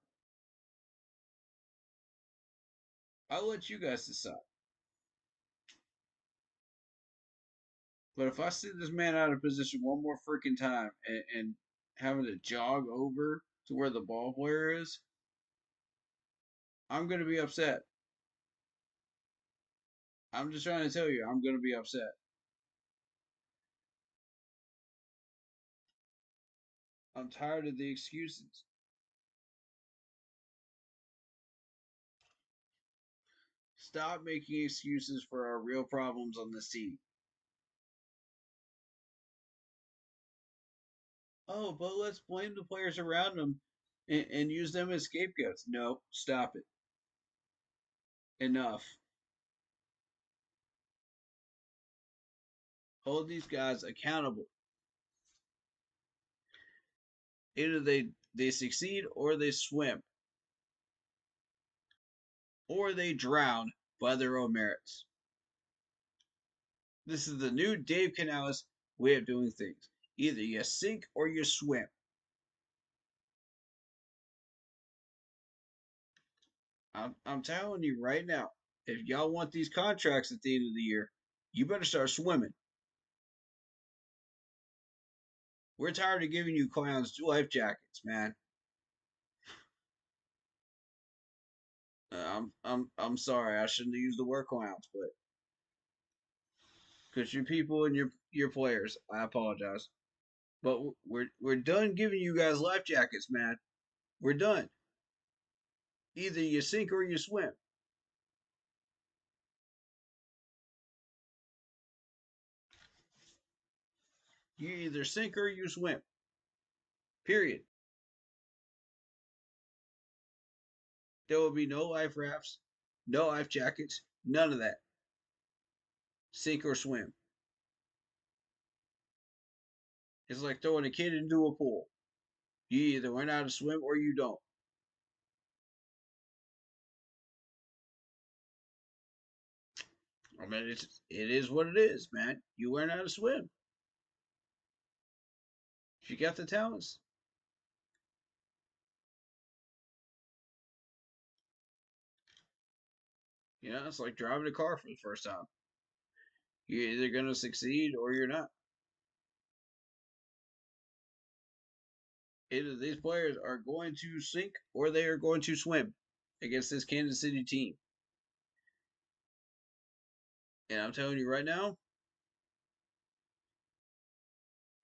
I'll let you guys decide. But if I see this man out of position one more freaking time and having to jog over to where the ball player is, I'm going to be upset. I'm just trying to tell you, I'm going to be upset. I'm tired of the excuses. Stop making excuses for our real problems on this team. Oh, but let's blame the players around them and use them as scapegoats. No, stop it. Enough. Hold these guys accountable. Either they succeed or they swim. Or they drown by their own merits. This is the new Dave Canales way of doing things. Either you sink or you swim. I'm telling you right now, if y'all want these contracts at the end of the year, you better start swimming. We're tired of giving you clowns life jackets, man. I'm sorry, I shouldn't have used the word clowns, but because your people and your players, I apologize. But we're done giving you guys life jackets, man. We're done. Either you sink or you swim. You either sink or you swim. Period. There will be no life rafts, no life jackets, none of that. Sink or swim. It's like throwing a kid into a pool. You either learn how to swim or you don't. I mean, it is what it is, man. You learn how to swim. If you got the talents, it's like driving a car for the first time. You're either going to succeed or you're not. Either these players are going to sink or they are going to swim against this Kansas City team. And I'm telling you right now,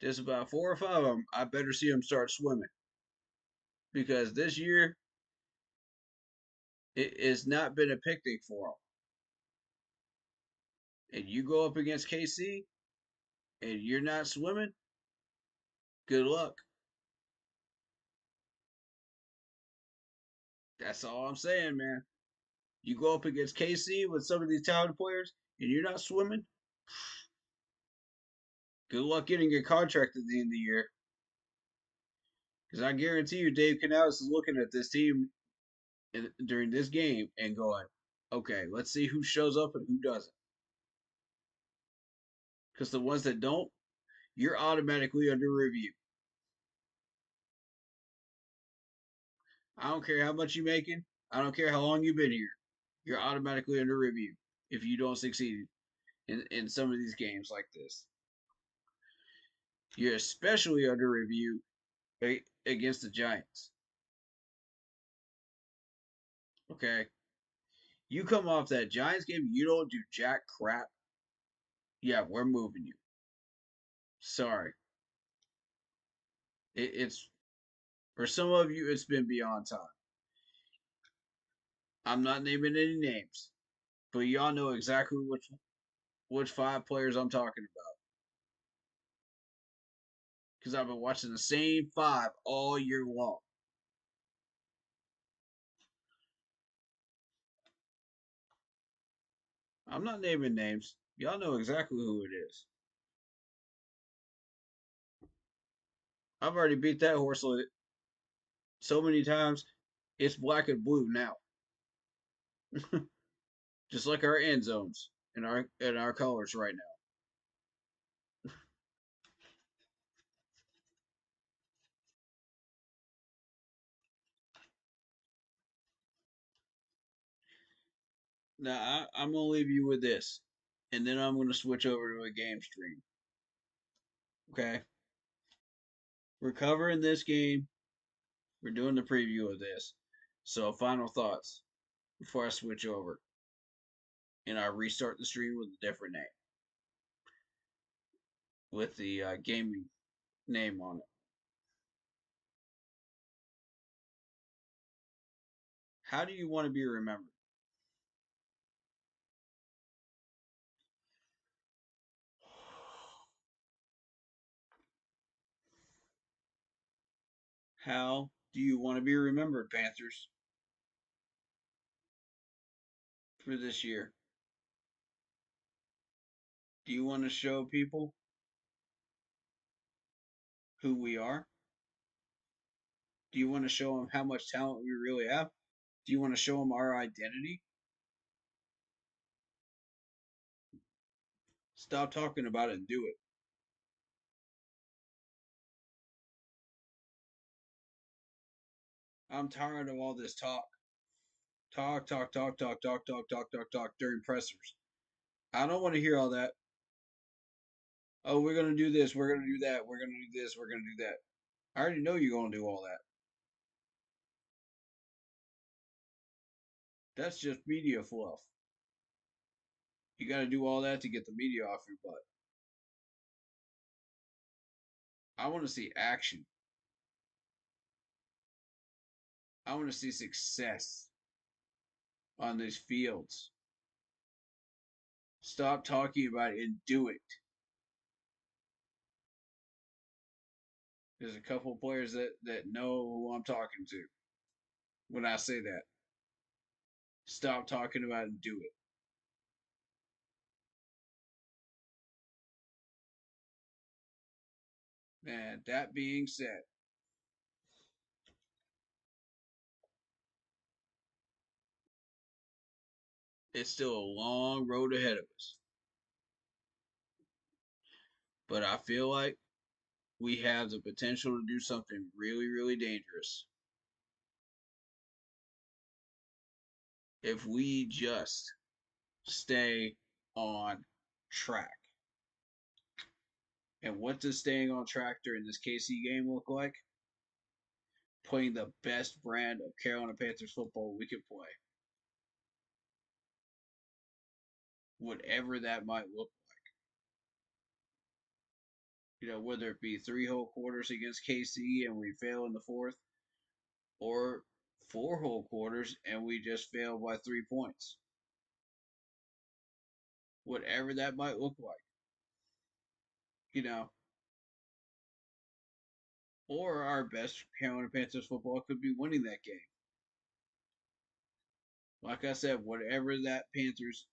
there's about 4 or 5 of them. I better see them start swimming because this year it has not been a picnic for them. And you go up against KC and you're not swimming, good luck. That's all I'm saying, man. You go up against KC with some of these talented players and you're not swimming, good luck getting a contract at the end of the year. Because I guarantee you, Dave Canales is looking at this team during this game and going, okay, let's see who shows up and who doesn't. Because the ones that don't, you're automatically under review. I don't care how much you're making. I don't care how long you've been here. You're automatically under review if you don't succeed in some of these games like this. You're especially under review against the Giants. Okay? You come off that Giants game, you don't do jack crap. Yeah, we're moving you. Sorry. It's for some of you, it's been beyond time. I'm not naming any names, but y'all know exactly which 5 players I'm talking about. Because I've been watching the same 5 all year long. I'm not naming names. Y'all know exactly who it is. I've already beat that horse so many times. It's black and blue now. Just like our end zones and our colors right now. Now I'm gonna leave you with this, and then I'm gonna switch over to a game stream. Okay, we're covering this game. We're doing the preview of this. So final thoughts before I switch over and I restart the stream with a different name, with the gaming name on it. How do you want to be remembered? How do you want to be remembered, Panthers, for this year? Do you want to show people who we are? Do you want to show them how much talent we really have? Do you want to show them our identity? Stop talking about it and do it. I'm tired of all this talk. Talk during pressers. I don't want to hear all that. Oh, we're going to do this. We're going to do that. We're going to do this. We're going to do that. I already know you're going to do all that. That's just media fluff. You got to do all that to get the media off your butt. I want to see action. I want to see success on these fields. Stop talking about it and do it. There's a couple players that know who I'm talking to when I say that. Stop talking about it and do it. And that being said, it's still a long road ahead of us. But I feel like we have the potential to do something really, really dangerous if we just stay on track. And what does staying on track during this KC game look like? Playing the best brand of Carolina Panthers football we can play. Whatever that might look like. You know, whether it be 3 whole quarters against KC and we fail in the fourth, or 4 whole quarters and we just fail by 3 points. Whatever that might look like. You know, or our best Carolina Panthers football could be winning that game. Like I said, whatever that Panthers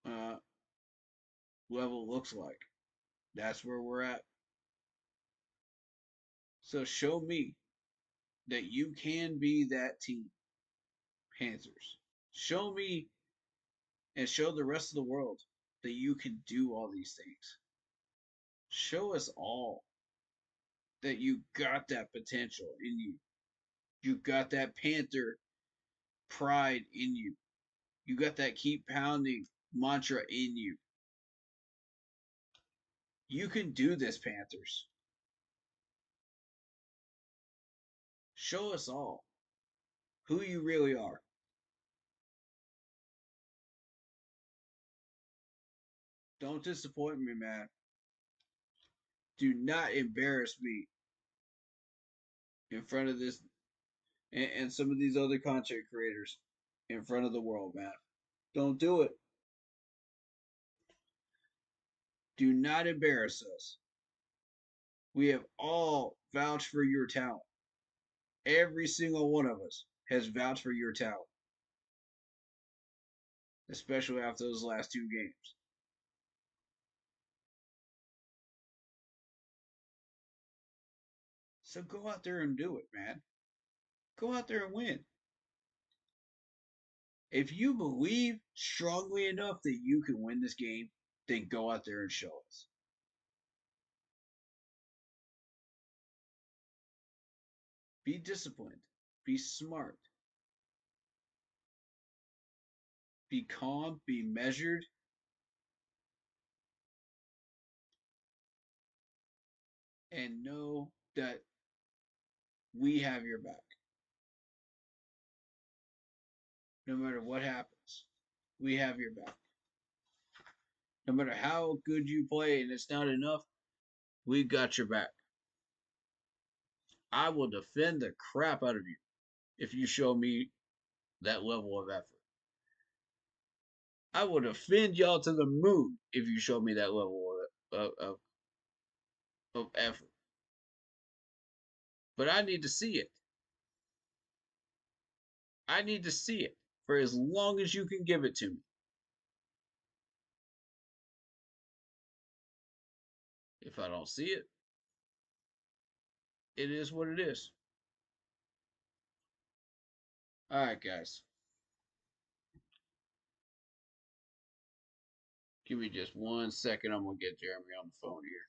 uh, level looks like, that's where we're at. So show me that you can be that team, Panthers. Show me and show the rest of the world that you can do all these things. Show us all that you got that potential in you. You got that Panther pride in you. You got that keep pounding mantra in you. You can do this, Panthers. Show us all who you really are. Don't disappoint me, man. Do not embarrass me in front of this and some of these other content creators in front of the world, man. Don't do it. Do not embarrass us. We have all vouched for your talent. Every single one of us has vouched for your talent, especially after those last 2 games. So go out there and do it, man. Go out there and win. If you believe strongly enough that you can win this game, then go out there and show us. Be disciplined. Be smart. Be calm. Be measured. And know that we have your back. No matter what happens, we have your back. No matter how good you play and it's not enough, we've got your back. I will defend the crap out of you if you show me that level of effort. I will defend y'all to the moon if you show me that level of effort. But I need to see it. I need to see it for as long as you can give it to me. If I don't see it, it is what it is. All right, guys. Give me just 1 second. I'm going to get Jeremy on the phone here.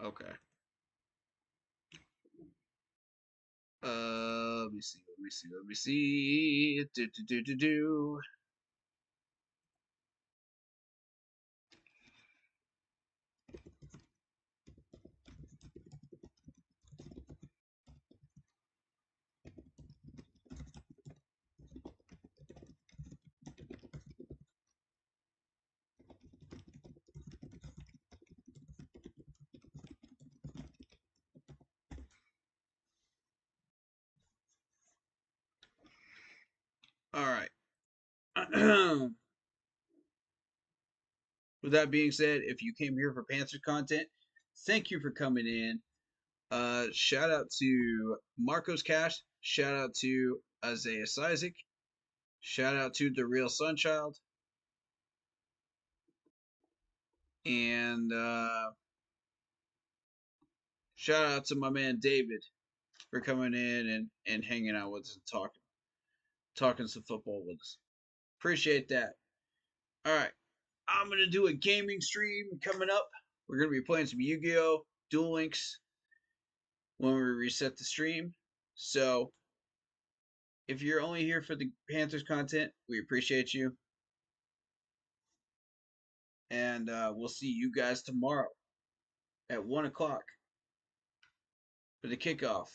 Okay. Let me see. Let me see. Do. All right. With that being said, if you came here for Panthers content, thank you for coming in. Shout out to Marcos Cash. Shout out to Isaiah Isaac. Shout out to the Real Sunchild. And shout out to my man David for coming in and hanging out with us and talking some football with us. Appreciate that. All right. I'm going to do a gaming stream coming up. We're going to be playing some Yu-Gi-Oh! Duel Links when we reset the stream. So if you're only here for the Panthers content, we appreciate you. And we'll see you guys tomorrow at 1 o'clock for the kickoff.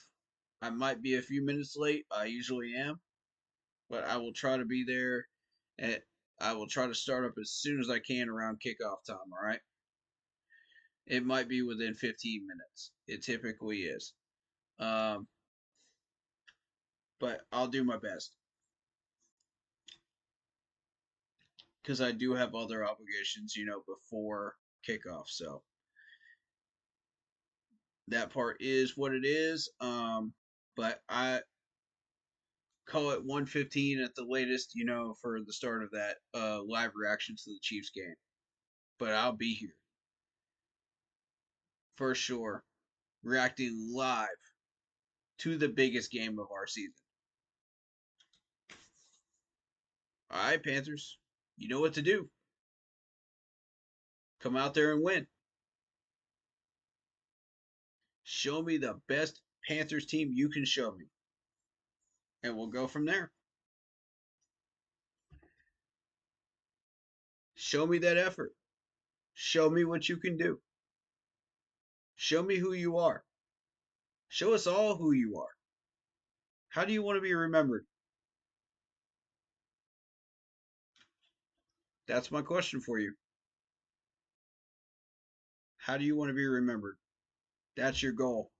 I might be a few minutes late. I usually am. But I will try to be there. I will try to start up as soon as I can around kickoff time, all right? It might be within 15 minutes. It typically is. But I'll do my best. Because I do have other obligations, before kickoff. So that part is what it is. But I call it 1:15 at the latest, for the start of that live reaction to the Chiefs game. But I'll be here for sure, reacting live to the biggest game of our season. All right, Panthers, you know what to do. Come out there and win. Show me the best Panthers team you can show me, and we'll go from there. Show me that effort. Show me what you can do. Show me who you are. Show us all who you are. How do you want to be remembered? That's my question for you. How do you want to be remembered? That's your goal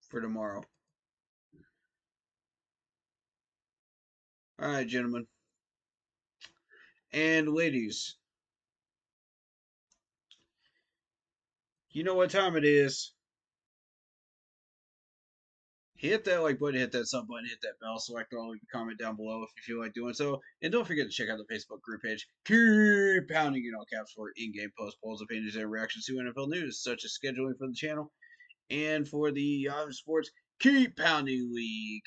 for tomorrow. All right, gentlemen and ladies. You know what time it is. Hit that like button, hit that sub button, hit that bell, select all, leave a comment down below if you feel like doing so. And don't forget to check out the Facebook group page. Keep pounding in all caps for in-game post polls, opinions, and reactions to NFL news, such as scheduling for the channel and for the Yahoo Sports Keep Pounding League.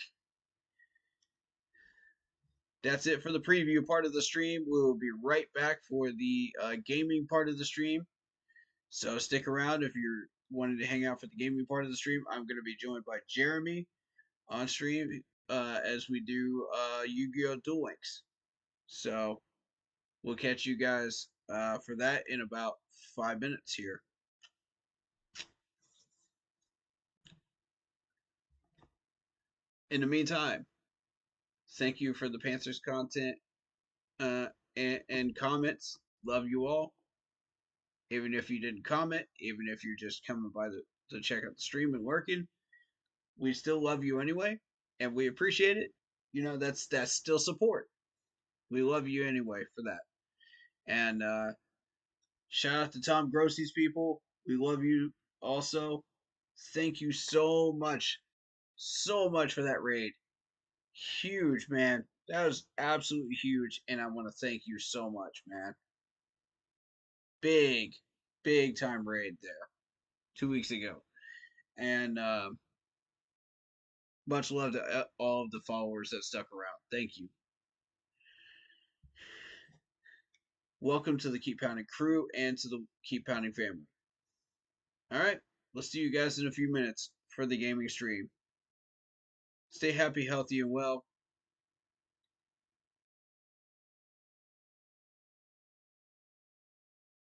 That's it for the preview part of the stream. We will be right back for the gaming part of the stream. So stick around if you're wanting to hang out for the gaming part of the stream. I'm going to be joined by Jeremy on stream as we do Yu-Gi-Oh! Duel Links. So we'll catch you guys for that in about 5 minutes here. In the meantime, thank you for the Panthers content and comments. Love you all. Even if you didn't comment, even if you're just coming by to check out the stream and lurking, we still love you anyway, and we appreciate it. That's still support. We love you anyway for that. And shout out to Tom Grossi's people. We love you also. Thank you so much for that raid. Huge, man. That was absolutely huge, and I want to thank you so much, man. Big, big time raid there 2 weeks ago, and much love to all of the followers that stuck around. Thank you. Welcome to the Keep Pounding crew and to the Keep Pounding family. All right, let's see you guys in a few minutes for the gaming stream. Stay happy, healthy, and well.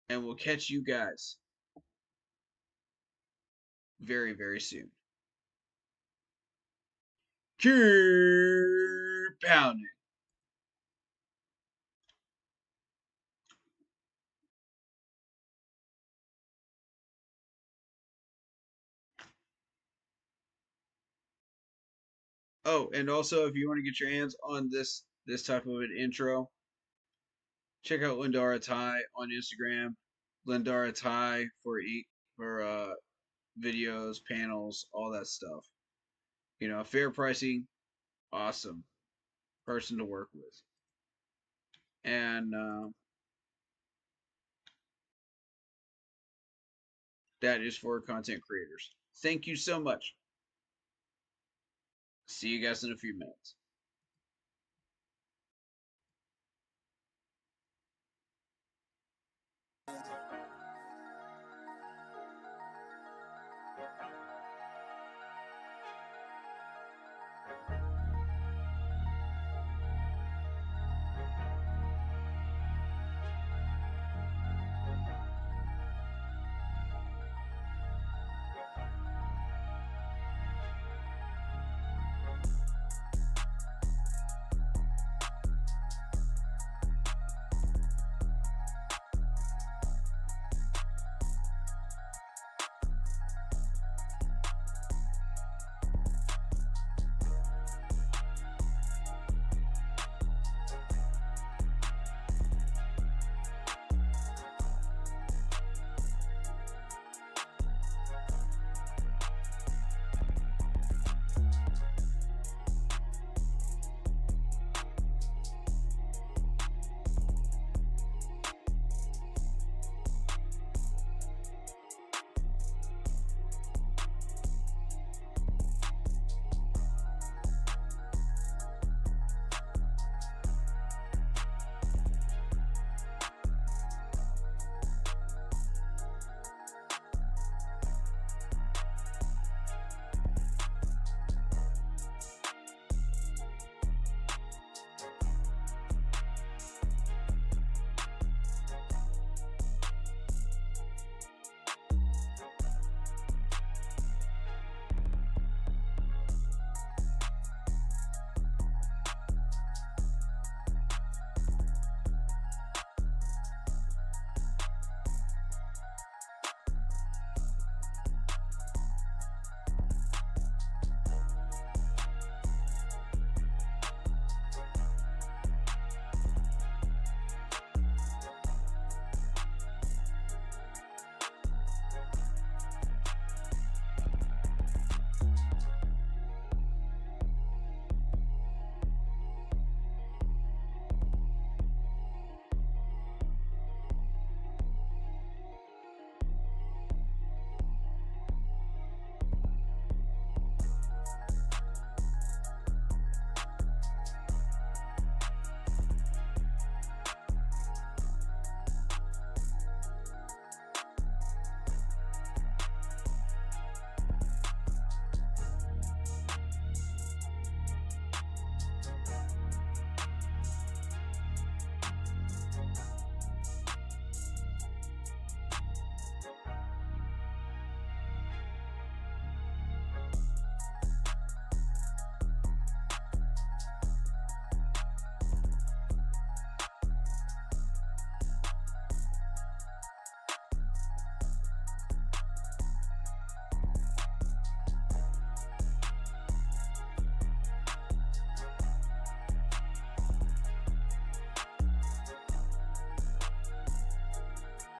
And we'll catch you guys very, very soon. Keep pounding. Oh, and also if you want to get your hands on this type of an intro, check out Lindara Ty on Instagram. Lindara Ty for videos, panels, all that stuff. You know, fair pricing, awesome person to work with. And that is for content creators. Thank you so much. See you guys in a few minutes.